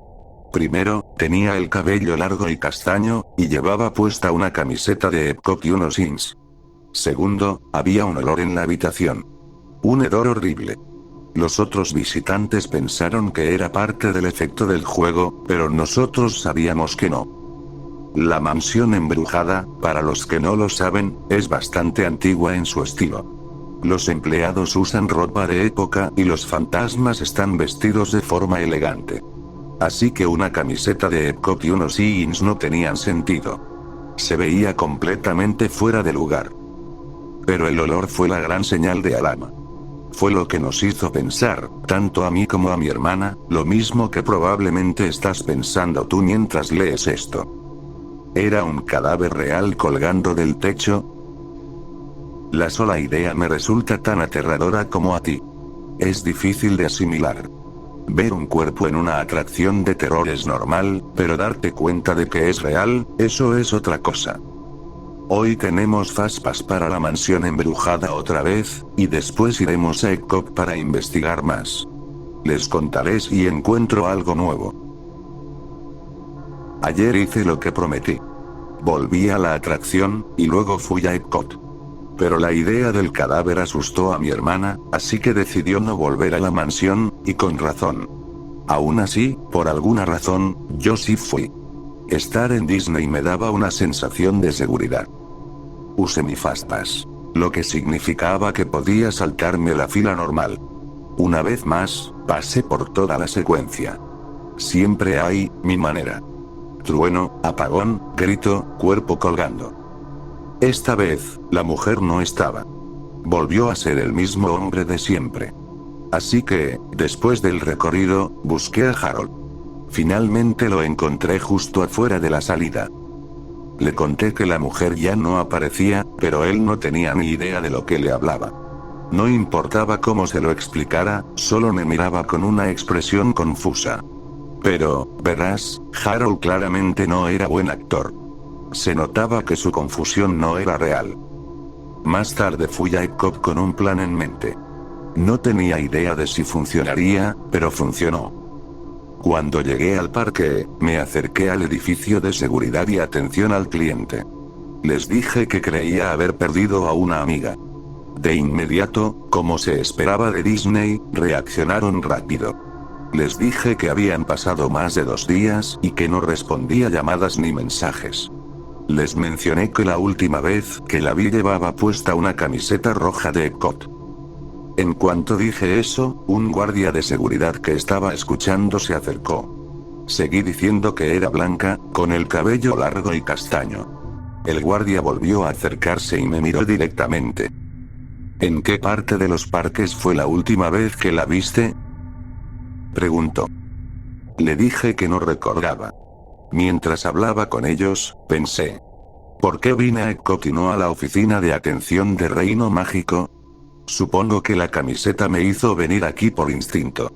Primero, tenía el cabello largo y castaño, y llevaba puesta una camiseta de Epcot y unos jeans. Segundo, había un olor en la habitación. Un hedor horrible. Los otros visitantes pensaron que era parte del efecto del juego, pero nosotros sabíamos que no. La mansión embrujada, para los que no lo saben, es bastante antigua en su estilo. Los empleados usan ropa de época y los fantasmas están vestidos de forma elegante. Así que una camiseta de Epcot y unos jeans no tenían sentido. Se veía completamente fuera de lugar. Pero el olor fue la gran señal de alarma. Fue lo que nos hizo pensar, tanto a mí como a mi hermana, lo mismo que probablemente estás pensando tú mientras lees esto. ¿Era un cadáver real colgando del techo? La sola idea me resulta tan aterradora como a ti. Es difícil de asimilar. Ver un cuerpo en una atracción de terror es normal, pero darte cuenta de que es real, eso es otra cosa. Hoy tenemos Fastpass para la mansión embrujada otra vez, y después iremos a Epcot para investigar más. Les contaré si encuentro algo nuevo. Ayer hice lo que prometí. Volví a la atracción, y luego fui a Epcot. Pero la idea del cadáver asustó a mi hermana, así que decidió no volver a la mansión, y con razón. Aún así, por alguna razón, yo sí fui. Estar en Disney me daba una sensación de seguridad. Usé mi Fastpass, lo que significaba que podía saltarme la fila normal. Una vez más, pasé por toda la secuencia. Siempre hay mi manera. Trueno, apagón, grito, cuerpo colgando. Esta vez, la mujer no estaba. Volvió a ser el mismo hombre de siempre. Así que, después del recorrido, busqué a Harold. Finalmente lo encontré justo afuera de la salida. Le conté que la mujer ya no aparecía, pero él no tenía ni idea de lo que le hablaba. No importaba cómo se lo explicara, solo me miraba con una expresión confusa. Pero, verás, Harold claramente no era buen actor. Se notaba que su confusión no era real. Más tarde fui a Epcot con un plan en mente. No tenía idea de si funcionaría, pero funcionó. Cuando llegué al parque, me acerqué al edificio de seguridad y atención al cliente. Les dije que creía haber perdido a una amiga. De inmediato, como se esperaba de Disney, reaccionaron rápido. Les dije que habían pasado más de 2 días y que no respondía llamadas ni mensajes. Les mencioné que la última vez que la vi llevaba puesta una camiseta roja de Epcot. En cuanto dije eso, un guardia de seguridad que estaba escuchando se acercó. Seguí diciendo que era blanca, con el cabello largo y castaño. El guardia volvió a acercarse y me miró directamente. ¿En qué parte de los parques fue la última vez que la viste?, preguntó. Le dije que no recordaba. Mientras hablaba con ellos, pensé: ¿por qué vine a Epcot y no a la oficina de atención de Reino Mágico? Supongo que la camiseta me hizo venir aquí por instinto.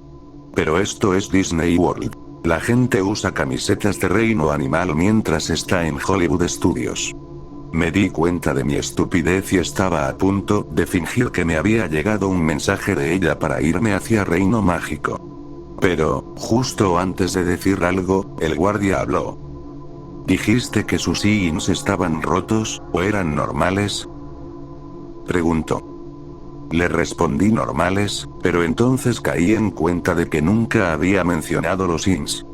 Pero esto es Disney World. La gente usa camisetas de Reino Animal mientras está en Hollywood Studios. Me di cuenta de mi estupidez y estaba a punto de fingir que me había llegado un mensaje de ella para irme hacia Reino Mágico. Pero, justo antes de decir algo, el guardia habló. ¿Dijiste que sus jeans estaban rotos, o eran normales?, preguntó. Le respondí normales, pero entonces caí en cuenta de que nunca había mencionado los jeans.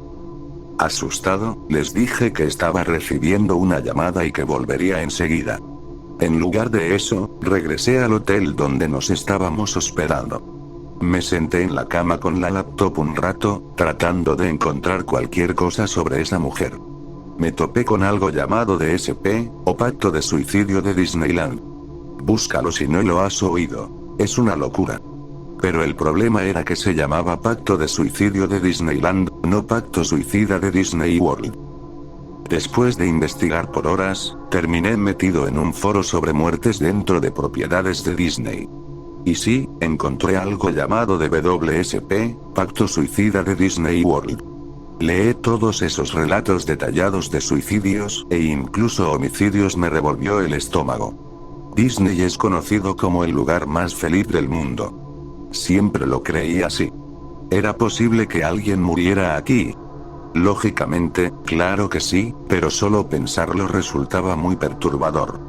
Asustado, les dije que estaba recibiendo una llamada y que volvería enseguida. En lugar de eso, regresé al hotel donde nos estábamos hospedando. Me senté en la cama con la laptop un rato, tratando de encontrar cualquier cosa sobre esa mujer. Me topé con algo llamado DSP, o Pacto de Suicidio de Disneyland. Búscalo si no lo has oído. Es una locura. Pero el problema era que se llamaba Pacto de Suicidio de Disneyland, no Pacto Suicida de Disney World. Después de investigar por horas, terminé metido en un foro sobre muertes dentro de propiedades de Disney. Y sí, encontré algo llamado WSP, Pacto Suicida de Disney World. Leí todos esos relatos detallados de suicidios, e incluso homicidios. Me revolvió el estómago. Disney es conocido como el lugar más feliz del mundo. Siempre lo creí así. ¿Era posible que alguien muriera aquí? Lógicamente, claro que sí, pero solo pensarlo resultaba muy perturbador.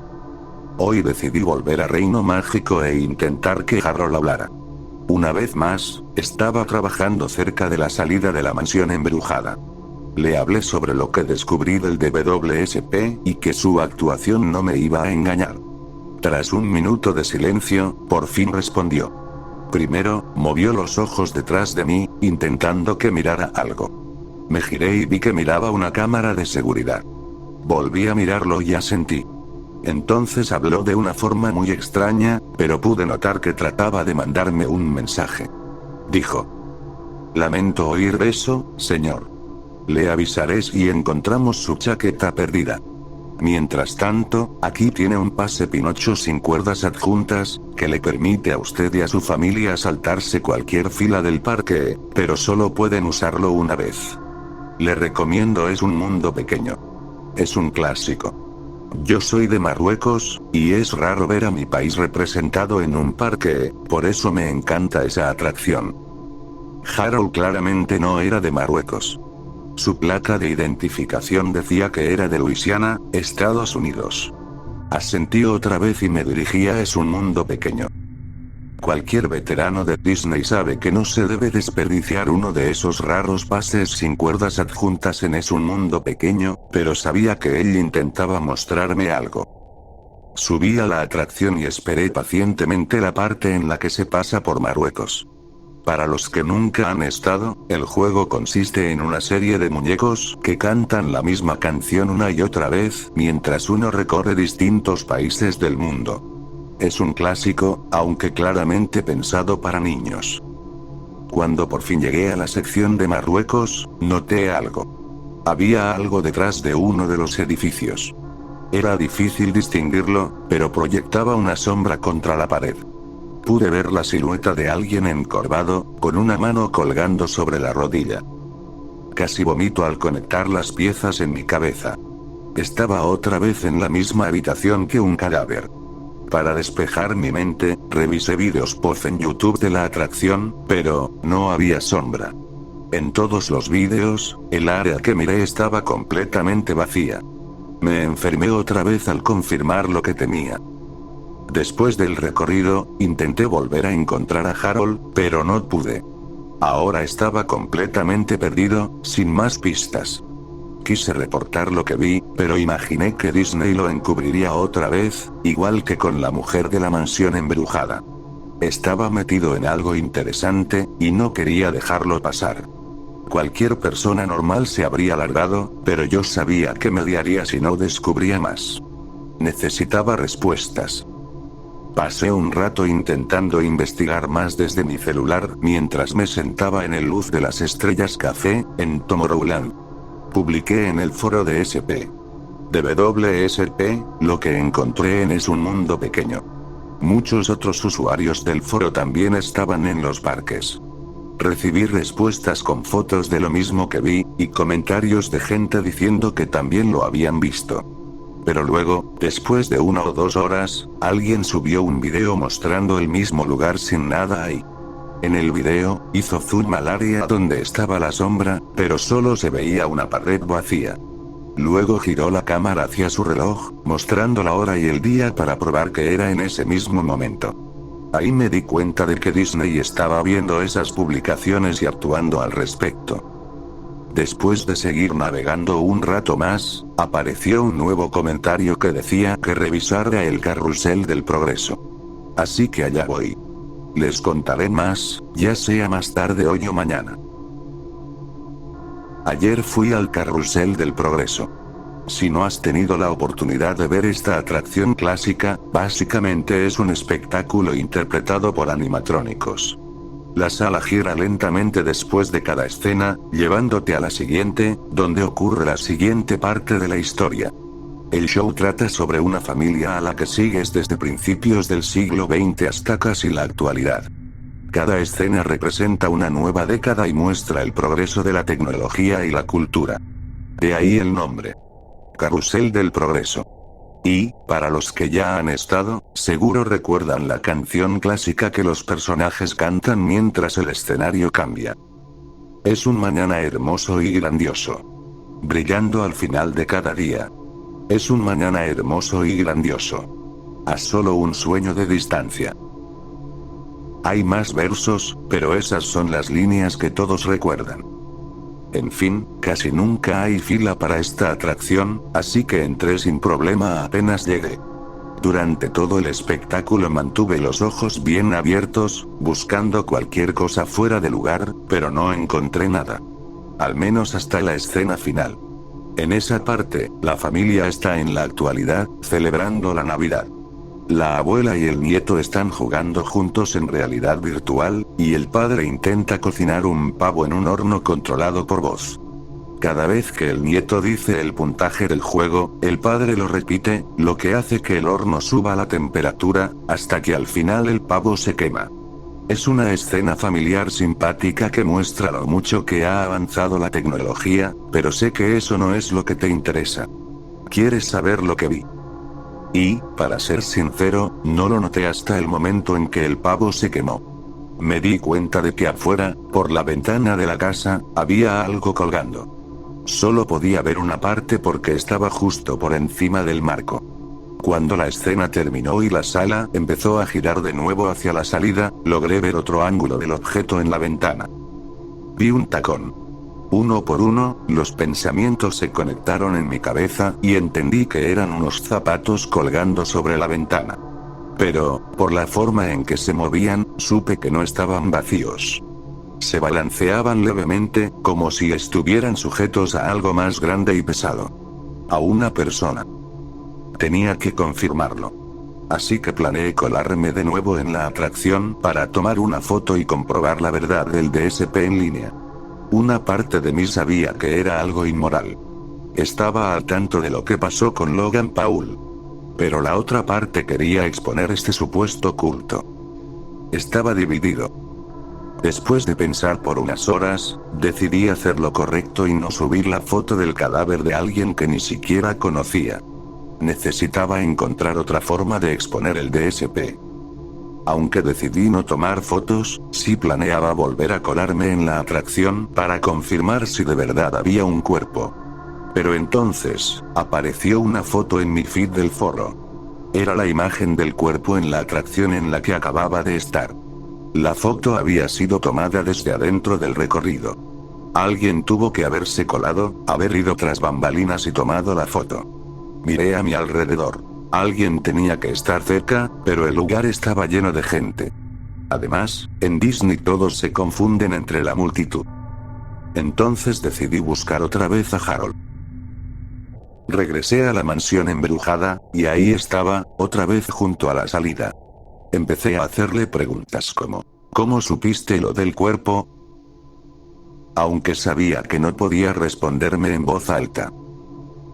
Hoy decidí volver a Reino Mágico e intentar que Harold hablara. Una vez más, estaba trabajando cerca de la salida de la mansión embrujada. Le hablé sobre lo que descubrí del WSP, y que su actuación no me iba a engañar. Tras un minuto de silencio, por fin respondió. Primero, movió los ojos detrás de mí, intentando que mirara algo. Me giré y vi que miraba una cámara de seguridad. Volví a mirarlo y asentí. Entonces habló de una forma muy extraña, pero pude notar que trataba de mandarme un mensaje. Dijo: lamento oír eso, señor. Le avisaré si encontramos su chaqueta perdida. Mientras tanto, aquí tiene un pase Pinocho sin cuerdas adjuntas, que le permite a usted y a su familia saltarse cualquier fila del parque, pero solo pueden usarlo una vez. Le recomiendo Es un mundo pequeño. Es un clásico. Yo soy de Marruecos, y es raro ver a mi país representado en un parque, por eso me encanta esa atracción. Harold claramente no era de Marruecos. Su placa de identificación decía que era de Luisiana, Estados Unidos. Asentí otra vez y me dirigí a Es un mundo pequeño. Cualquier veterano de Disney sabe que no se debe desperdiciar uno de esos raros pases sin cuerdas adjuntas en Es un mundo pequeño, pero sabía que él intentaba mostrarme algo. Subí a la atracción y esperé pacientemente la parte en la que se pasa por Marruecos. Para los que nunca han estado, el juego consiste en una serie de muñecos que cantan la misma canción una y otra vez, mientras uno recorre distintos países del mundo. Es un clásico, aunque claramente pensado para niños. Cuando por fin llegué a la sección de Marruecos, noté algo. Había algo detrás de uno de los edificios. Era difícil distinguirlo, pero proyectaba una sombra contra la pared. Pude ver la silueta de alguien encorvado, con una mano colgando sobre la rodilla. Casi vomito al conectar las piezas en mi cabeza. Estaba otra vez en la misma habitación que un cadáver. Para despejar mi mente, revisé vídeos post en YouTube de la atracción, pero no había sombra. En todos los vídeos, el área que miré estaba completamente vacía. Me enfermé otra vez al confirmar lo que temía. Después del recorrido, intenté volver a encontrar a Harold, pero no pude. Ahora estaba completamente perdido, sin más pistas. Quise reportar lo que vi, pero imaginé que Disney lo encubriría otra vez, igual que con la mujer de la mansión embrujada. Estaba metido en algo interesante, y no quería dejarlo pasar. Cualquier persona normal se habría largado, pero yo sabía que me odiaría si no descubría más. Necesitaba respuestas. Pasé un rato intentando investigar más desde mi celular mientras me sentaba en el Luz de las Estrellas Café, en Tomorrowland. Publiqué en el foro de SP. De WSP, lo que encontré en Es un mundo pequeño. Muchos otros usuarios del foro también estaban en los parques. Recibí respuestas con fotos de lo mismo que vi, y comentarios de gente diciendo que también lo habían visto. Pero luego, después de 1 o 2 horas, alguien subió un video mostrando el mismo lugar sin nada ahí. En el video, hizo zoom al área donde estaba la sombra, pero solo se veía una pared vacía. Luego giró la cámara hacia su reloj, mostrando la hora y el día para probar que era en ese mismo momento. Ahí me di cuenta de que Disney estaba viendo esas publicaciones y actuando al respecto. Después de seguir navegando un rato más, apareció un nuevo comentario que decía que revisara el carrusel del progreso. Así que allá voy. Les contaré más, ya sea más tarde hoy o mañana. Ayer fui al carrusel del progreso. Si no has tenido la oportunidad de ver esta atracción clásica, básicamente es un espectáculo interpretado por animatrónicos. La sala gira lentamente después de cada escena, llevándote a la siguiente, donde ocurre la siguiente parte de la historia. El show trata sobre una familia a la que sigues desde principios del siglo XX hasta casi la actualidad. Cada escena representa una nueva década y muestra el progreso de la tecnología y la cultura. De ahí el nombre. Carrusel del Progreso. Y, para los que ya han estado, seguro recuerdan la canción clásica que los personajes cantan mientras el escenario cambia. Es un mañana hermoso y grandioso. Brillando al final de cada día. Es un mañana hermoso y grandioso. A solo un sueño de distancia. Hay más versos, pero esas son las líneas que todos recuerdan. En fin, casi nunca hay fila para esta atracción, así que entré sin problema apenas llegué. Durante todo el espectáculo mantuve los ojos bien abiertos, buscando cualquier cosa fuera de lugar, pero no encontré nada. Al menos hasta la escena final. En esa parte, la familia está en la actualidad, celebrando la Navidad. La abuela y el nieto están jugando juntos en realidad virtual, y el padre intenta cocinar un pavo en un horno controlado por voz. Cada vez que el nieto dice el puntaje del juego, el padre lo repite, lo que hace que el horno suba la temperatura, hasta que al final el pavo se quema. Es una escena familiar simpática que muestra lo mucho que ha avanzado la tecnología, pero sé que eso no es lo que te interesa. ¿Quieres saber lo que vi? Y, para ser sincero, no lo noté hasta el momento en que el pavo se quemó. Me di cuenta de que afuera, por la ventana de la casa, había algo colgando. Solo podía ver una parte porque estaba justo por encima del marco. Cuando la escena terminó y la sala empezó a girar de nuevo hacia la salida, logré ver otro ángulo del objeto en la ventana. Vi un tacón. Uno por uno, los pensamientos se conectaron en mi cabeza y entendí que eran unos zapatos colgando sobre la ventana. Pero, por la forma en que se movían, supe que no estaban vacíos. Se balanceaban levemente, como si estuvieran sujetos a algo más grande y pesado. A una persona. Tenía que confirmarlo. Así que planeé colarme de nuevo en la atracción para tomar una foto y comprobar la verdad del DSP en línea. Una parte de mí sabía que era algo inmoral. Estaba al tanto de lo que pasó con Logan Paul. Pero la otra parte quería exponer este supuesto culto. Estaba dividido. Después de pensar por unas horas, decidí hacer lo correcto y no subir la foto del cadáver de alguien que ni siquiera conocía. Necesitaba encontrar otra forma de exponer el DSP. Aunque decidí no tomar fotos, sí planeaba volver a colarme en la atracción para confirmar si de verdad había un cuerpo. Pero entonces, apareció una foto en mi feed del foro. Era la imagen del cuerpo en la atracción en la que acababa de estar. La foto había sido tomada desde adentro del recorrido. Alguien tuvo que haberse colado, haber ido tras bambalinas y tomado la foto. Miré a mi alrededor. Alguien tenía que estar cerca, pero el lugar estaba lleno de gente. Además, en Disney todos se confunden entre la multitud. Entonces decidí buscar otra vez a Harold. Regresé a la mansión embrujada, y ahí estaba, otra vez junto a la salida. Empecé a hacerle preguntas como, ¿cómo supiste lo del cuerpo? Aunque sabía que no podía responderme en voz alta.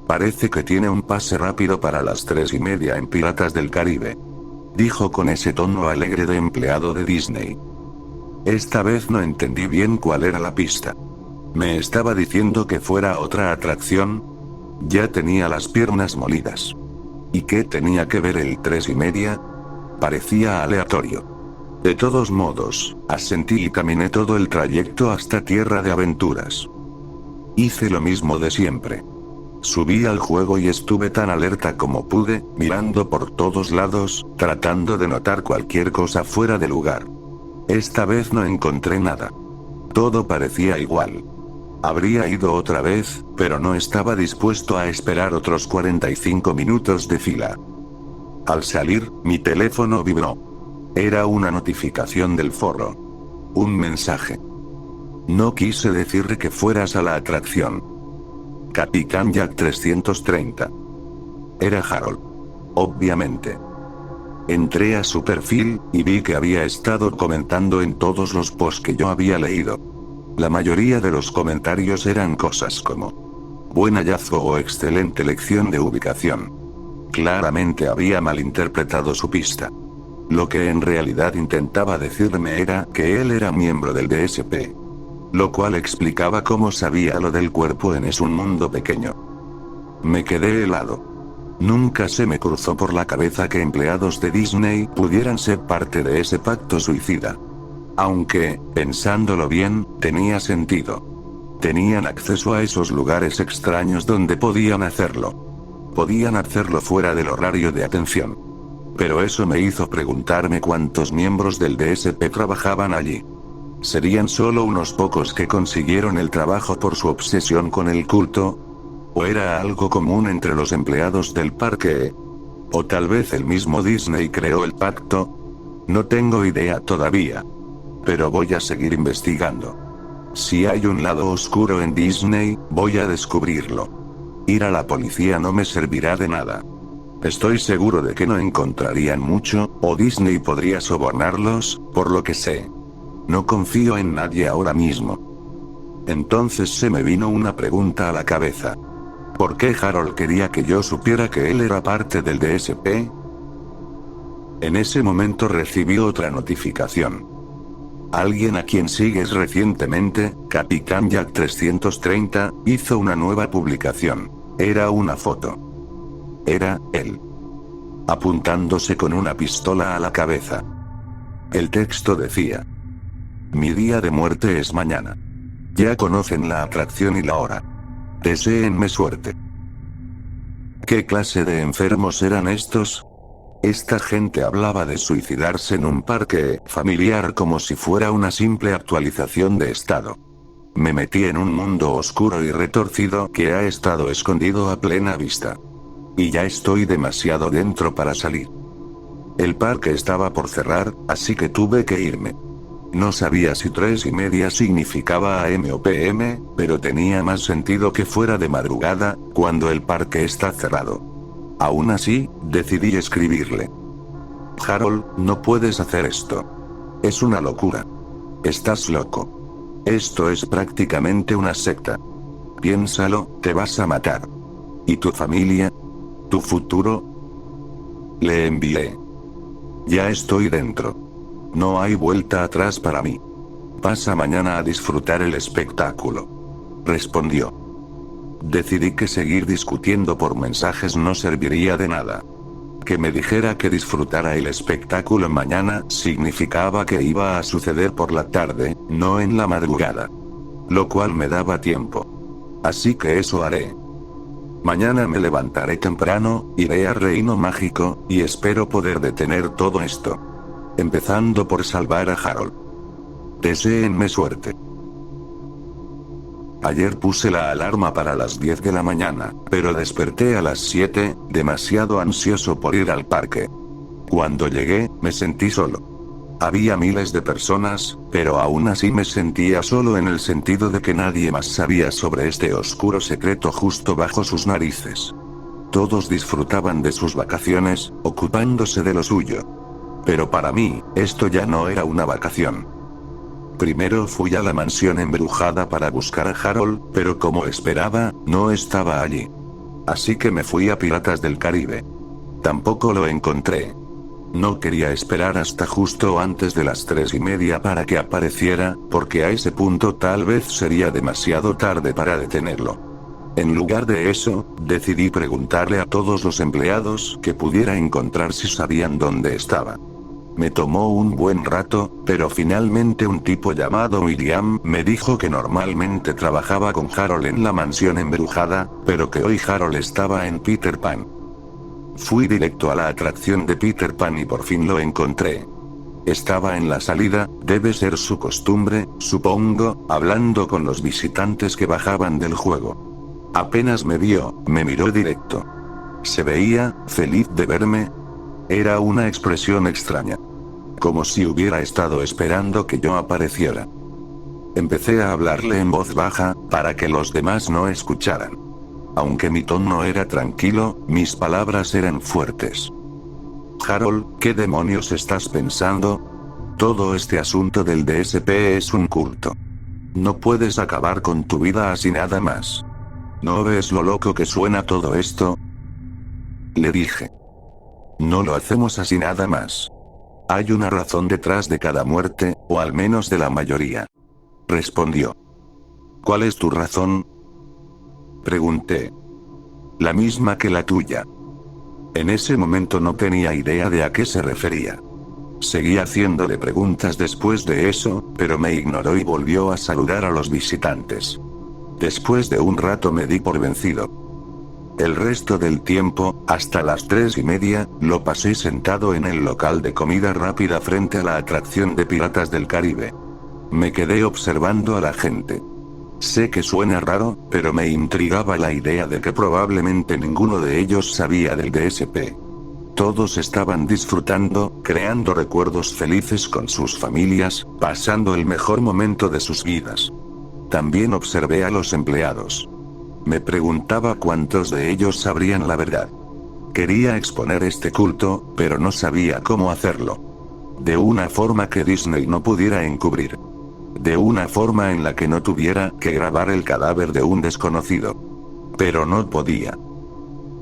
Parece que tiene un pase rápido para las 3:30 en Piratas del Caribe. Dijo con ese tono alegre de empleado de Disney. Esta vez no entendí bien cuál era la pista. ¿Me estaba diciendo que fuera otra atracción? Ya tenía las piernas molidas. ¿Y qué tenía que ver el 3:30? Parecía aleatorio. De todos modos, asentí y caminé todo el trayecto hasta Tierra de Aventuras. Hice lo mismo de siempre. Subí al juego y estuve tan alerta como pude, mirando por todos lados, tratando de notar cualquier cosa fuera de lugar. Esta vez no encontré nada. Todo parecía igual. Habría ido otra vez, pero no estaba dispuesto a esperar otros 45 minutos de fila. Al salir, mi teléfono vibró. Era una notificación del foro. Un mensaje. No quise decirle que fueras a la atracción. Capitán Jack 330. Era Harold. Obviamente. Entré a su perfil, y vi que había estado comentando en todos los posts que yo había leído. La mayoría de los comentarios eran cosas como buen hallazgo o excelente lección de ubicación. Claramente había malinterpretado su pista. Lo que en realidad intentaba decirme era que él era miembro del DSP. Lo cual explicaba cómo sabía lo del cuerpo en Es un mundo pequeño. Me quedé helado. Nunca se me cruzó por la cabeza que empleados de Disney pudieran ser parte de ese pacto suicida. Aunque, pensándolo bien, tenía sentido. Tenían acceso a esos lugares extraños donde podían hacerlo. Podían hacerlo fuera del horario de atención. Pero eso me hizo preguntarme cuántos miembros del DSP trabajaban allí. ¿Serían solo unos pocos que consiguieron el trabajo por su obsesión con el culto? ¿O era algo común entre los empleados del parque? ¿O tal vez el mismo Disney creó el pacto? No tengo idea todavía. Pero voy a seguir investigando. Si hay un lado oscuro en Disney, voy a descubrirlo. Ir a la policía no me servirá de nada. Estoy seguro de que no encontrarían mucho, o Disney podría sobornarlos, por lo que sé. No confío en nadie ahora mismo. Entonces se me vino una pregunta a la cabeza. ¿Por qué Harold quería que yo supiera que él era parte del DSP? En ese momento recibí otra notificación. Alguien a quien sigues recientemente, Capitán Jack 330, hizo una nueva publicación. Era una foto. Era él. Apuntándose con una pistola a la cabeza. El texto decía: mi día de muerte es mañana. Ya conocen la atracción y la hora. Deséenme suerte. ¿Qué clase de enfermos eran estos? Esta gente hablaba de suicidarse en un parque familiar como si fuera una simple actualización de estado. Me metí en un mundo oscuro y retorcido que ha estado escondido a plena vista. Y ya estoy demasiado dentro para salir. El parque estaba por cerrar, así que tuve que irme. No sabía si 3:30 significaba AM o PM, pero tenía más sentido que fuera de madrugada, cuando el parque está cerrado. Aún así, decidí escribirle. Harold, no puedes hacer esto. Es una locura. Estás loco. Esto es prácticamente una secta. Piénsalo, te vas a matar. ¿Y tu familia? ¿Tu futuro? Le envié. Ya estoy dentro. No hay vuelta atrás para mí. Pasa mañana a disfrutar el espectáculo. Respondió. Decidí que seguir discutiendo por mensajes no serviría de nada. Que me dijera que disfrutara el espectáculo mañana significaba que iba a suceder por la tarde, no en la madrugada. Lo cual me daba tiempo. Así que eso haré. Mañana me levantaré temprano, iré al Reino Mágico, y espero poder detener todo esto. Empezando por salvar a Harold. Deséenme suerte. Ayer puse la alarma para las 10 de la mañana, pero desperté a las 7, demasiado ansioso por ir al parque. Cuando llegué, me sentí solo. Había miles de personas, pero aún así me sentía solo en el sentido de que nadie más sabía sobre este oscuro secreto justo bajo sus narices. Todos disfrutaban de sus vacaciones, ocupándose de lo suyo. Pero para mí, esto ya no era una vacación. Primero fui a la mansión embrujada para buscar a Harold, pero como esperaba, no estaba allí. Así que me fui a Piratas del Caribe. Tampoco lo encontré. No quería esperar hasta justo antes de las 3:30 para que apareciera, porque a ese punto tal vez sería demasiado tarde para detenerlo. En lugar de eso, decidí preguntarle a todos los empleados que pudiera encontrar si sabían dónde estaba. Me tomó un buen rato, pero finalmente un tipo llamado William me dijo que normalmente trabajaba con Harold en la mansión embrujada, pero que hoy Harold estaba en Peter Pan. Fui directo a la atracción de Peter Pan y por fin lo encontré. Estaba en la salida, debe ser su costumbre, supongo, hablando con los visitantes que bajaban del juego. Apenas me vio, me miró directo. Se veía feliz de verme. Era una expresión extraña. Como si hubiera estado esperando que yo apareciera. Empecé a hablarle en voz baja, para que los demás no escucharan. Aunque mi tono era tranquilo, mis palabras eran fuertes. Harold, ¿qué demonios estás pensando? Todo este asunto del DSP es un culto. No puedes acabar con tu vida así nada más. ¿No ves lo loco que suena todo esto? Le dije. No lo hacemos así nada más. Hay una razón detrás de cada muerte, o al menos de la mayoría. Respondió. ¿Cuál es tu razón? Pregunté. La misma que la tuya. En ese momento no tenía idea de a qué se refería. Seguí haciéndole preguntas después de eso, pero me ignoró y volvió a saludar a los visitantes. Después de un rato me di por vencido. El resto del tiempo, hasta las 3:30, lo pasé sentado en el local de comida rápida frente a la atracción de Piratas del Caribe. Me quedé observando a la gente. Sé que suena raro, pero me intrigaba la idea de que probablemente ninguno de ellos sabía del DSP. Todos estaban disfrutando, creando recuerdos felices con sus familias, pasando el mejor momento de sus vidas. También observé a los empleados. Me preguntaba cuántos de ellos sabrían la verdad. Quería exponer este culto, pero no sabía cómo hacerlo. De una forma que Disney no pudiera encubrir. De una forma en la que no tuviera que grabar el cadáver de un desconocido. Pero no podía.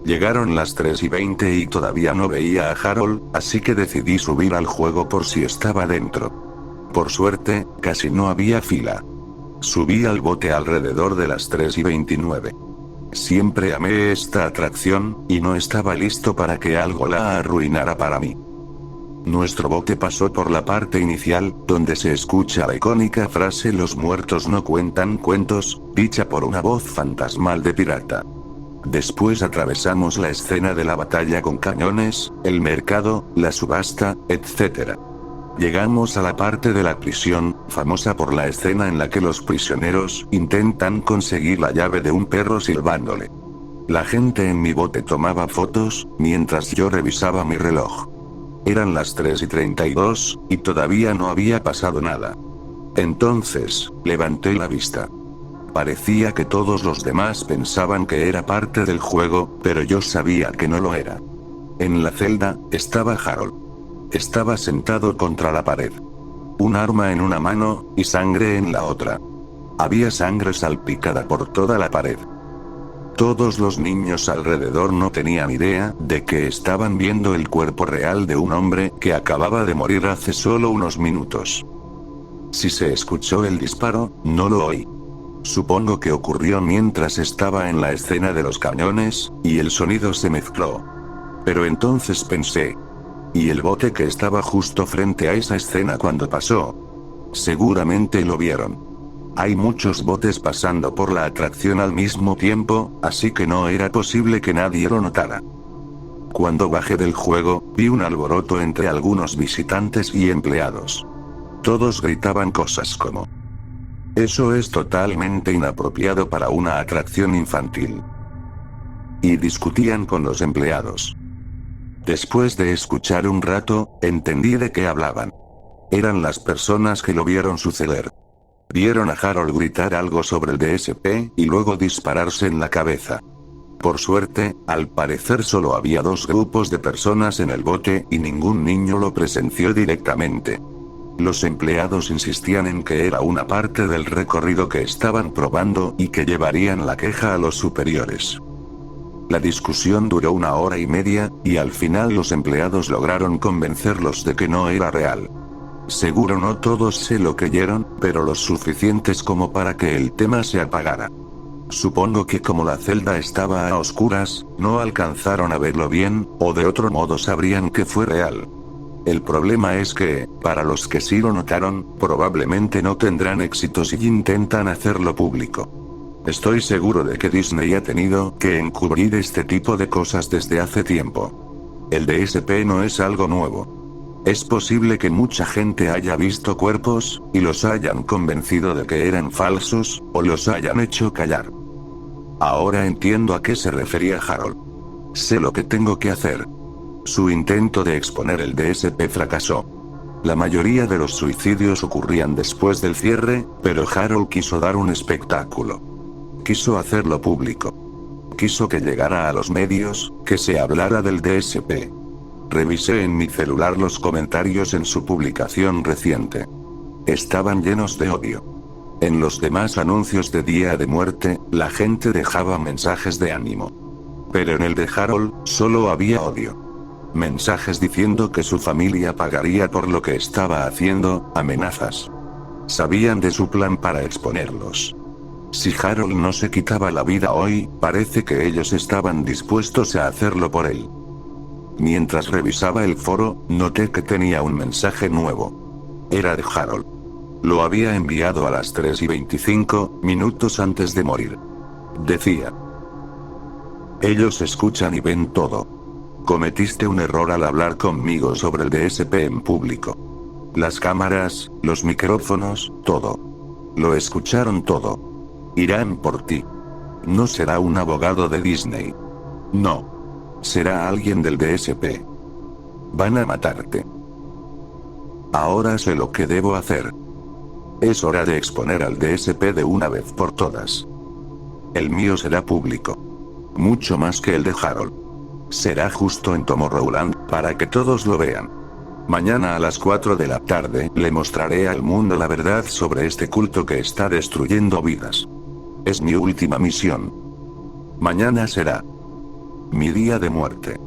Llegaron las 3:20 y todavía no veía a Harold, así que decidí subir al juego por si estaba dentro. Por suerte, casi no había fila. Subí al bote alrededor de las 3:29. Siempre amé esta atracción, y no estaba listo para que algo la arruinara para mí. Nuestro bote pasó por la parte inicial, donde se escucha la icónica frase "Los muertos no cuentan cuentos", dicha por una voz fantasmal de pirata. Después atravesamos la escena de la batalla con cañones, el mercado, la subasta, etc. Llegamos a la parte de la prisión, famosa por la escena en la que los prisioneros intentan conseguir la llave de un perro silbándole. La gente en mi bote tomaba fotos, mientras yo revisaba mi reloj. Eran las 3:32, y todavía no había pasado nada. Entonces, levanté la vista. Parecía que todos los demás pensaban que era parte del juego, pero yo sabía que no lo era. En la celda, estaba Harold. Estaba sentado contra la pared. Un arma en una mano, y sangre en la otra. Había sangre salpicada por toda la pared. Todos los niños alrededor no tenían idea de que estaban viendo el cuerpo real de un hombre que acababa de morir hace solo unos minutos. Si se escuchó el disparo, no lo oí. Supongo que ocurrió mientras estaba en la escena de los cañones, y el sonido se mezcló. Pero entonces pensé. ¿Y el bote que estaba justo frente a esa escena cuando pasó? Seguramente lo vieron. Hay muchos botes pasando por la atracción al mismo tiempo, así que no era posible que nadie lo notara. Cuando bajé del juego, vi un alboroto entre algunos visitantes y empleados. Todos gritaban cosas como: "Eso es totalmente inapropiado para una atracción infantil". Y discutían con los empleados. Después de escuchar un rato, entendí de qué hablaban. Eran las personas que lo vieron suceder. Vieron a Harold gritar algo sobre el DSP y luego dispararse en la cabeza. Por suerte, al parecer solo había 2 grupos de personas en el bote y ningún niño lo presenció directamente. Los empleados insistían en que era una parte del recorrido que estaban probando y que llevarían la queja a los superiores. La discusión duró 1 hora y media, y al final los empleados lograron convencerlos de que no era real. Seguro no todos se lo creyeron, pero los suficientes como para que el tema se apagara. Supongo que como la celda estaba a oscuras, no alcanzaron a verlo bien, o de otro modo sabrían que fue real. El problema es que, para los que sí lo notaron, probablemente no tendrán éxito si intentan hacerlo público. Estoy seguro de que Disney ha tenido que encubrir este tipo de cosas desde hace tiempo. El DSP no es algo nuevo. Es posible que mucha gente haya visto cuerpos, y los hayan convencido de que eran falsos, o los hayan hecho callar. Ahora entiendo a qué se refería Harold. Sé lo que tengo que hacer. Su intento de exponer el DSP fracasó. La mayoría de los suicidios ocurrían después del cierre, pero Harold quiso dar un espectáculo. Quiso hacerlo público. Quiso que llegara a los medios, que se hablara del DSP. Revisé en mi celular los comentarios en su publicación reciente. Estaban llenos de odio. En los demás anuncios de Día de Muerte, la gente dejaba mensajes de ánimo. Pero en el de Harold, solo había odio. Mensajes diciendo que su familia pagaría por lo que estaba haciendo, amenazas. Sabían de su plan para exponerlos. Si Harold no se quitaba la vida hoy, parece que ellos estaban dispuestos a hacerlo por él. Mientras revisaba el foro, noté que tenía un mensaje nuevo. Era de Harold. Lo había enviado a las 3:25 minutos antes de morir. Decía: "Ellos escuchan y ven todo. Cometiste un error al hablar conmigo sobre el DSP en público. Las cámaras, los micrófonos, todo. Lo escucharon todo. Irán por ti. No será un abogado de Disney. No. Será alguien del DSP. Van a matarte. Ahora sé lo que debo hacer. Es hora de exponer al DSP de una vez por todas. El mío será público. Mucho más que el de Harold. Será justo en Tomorrowland, para que todos lo vean. Mañana a las 4 de la tarde, le mostraré al mundo la verdad sobre este culto que está destruyendo vidas. Es mi última misión. Mañana será mi día de muerte".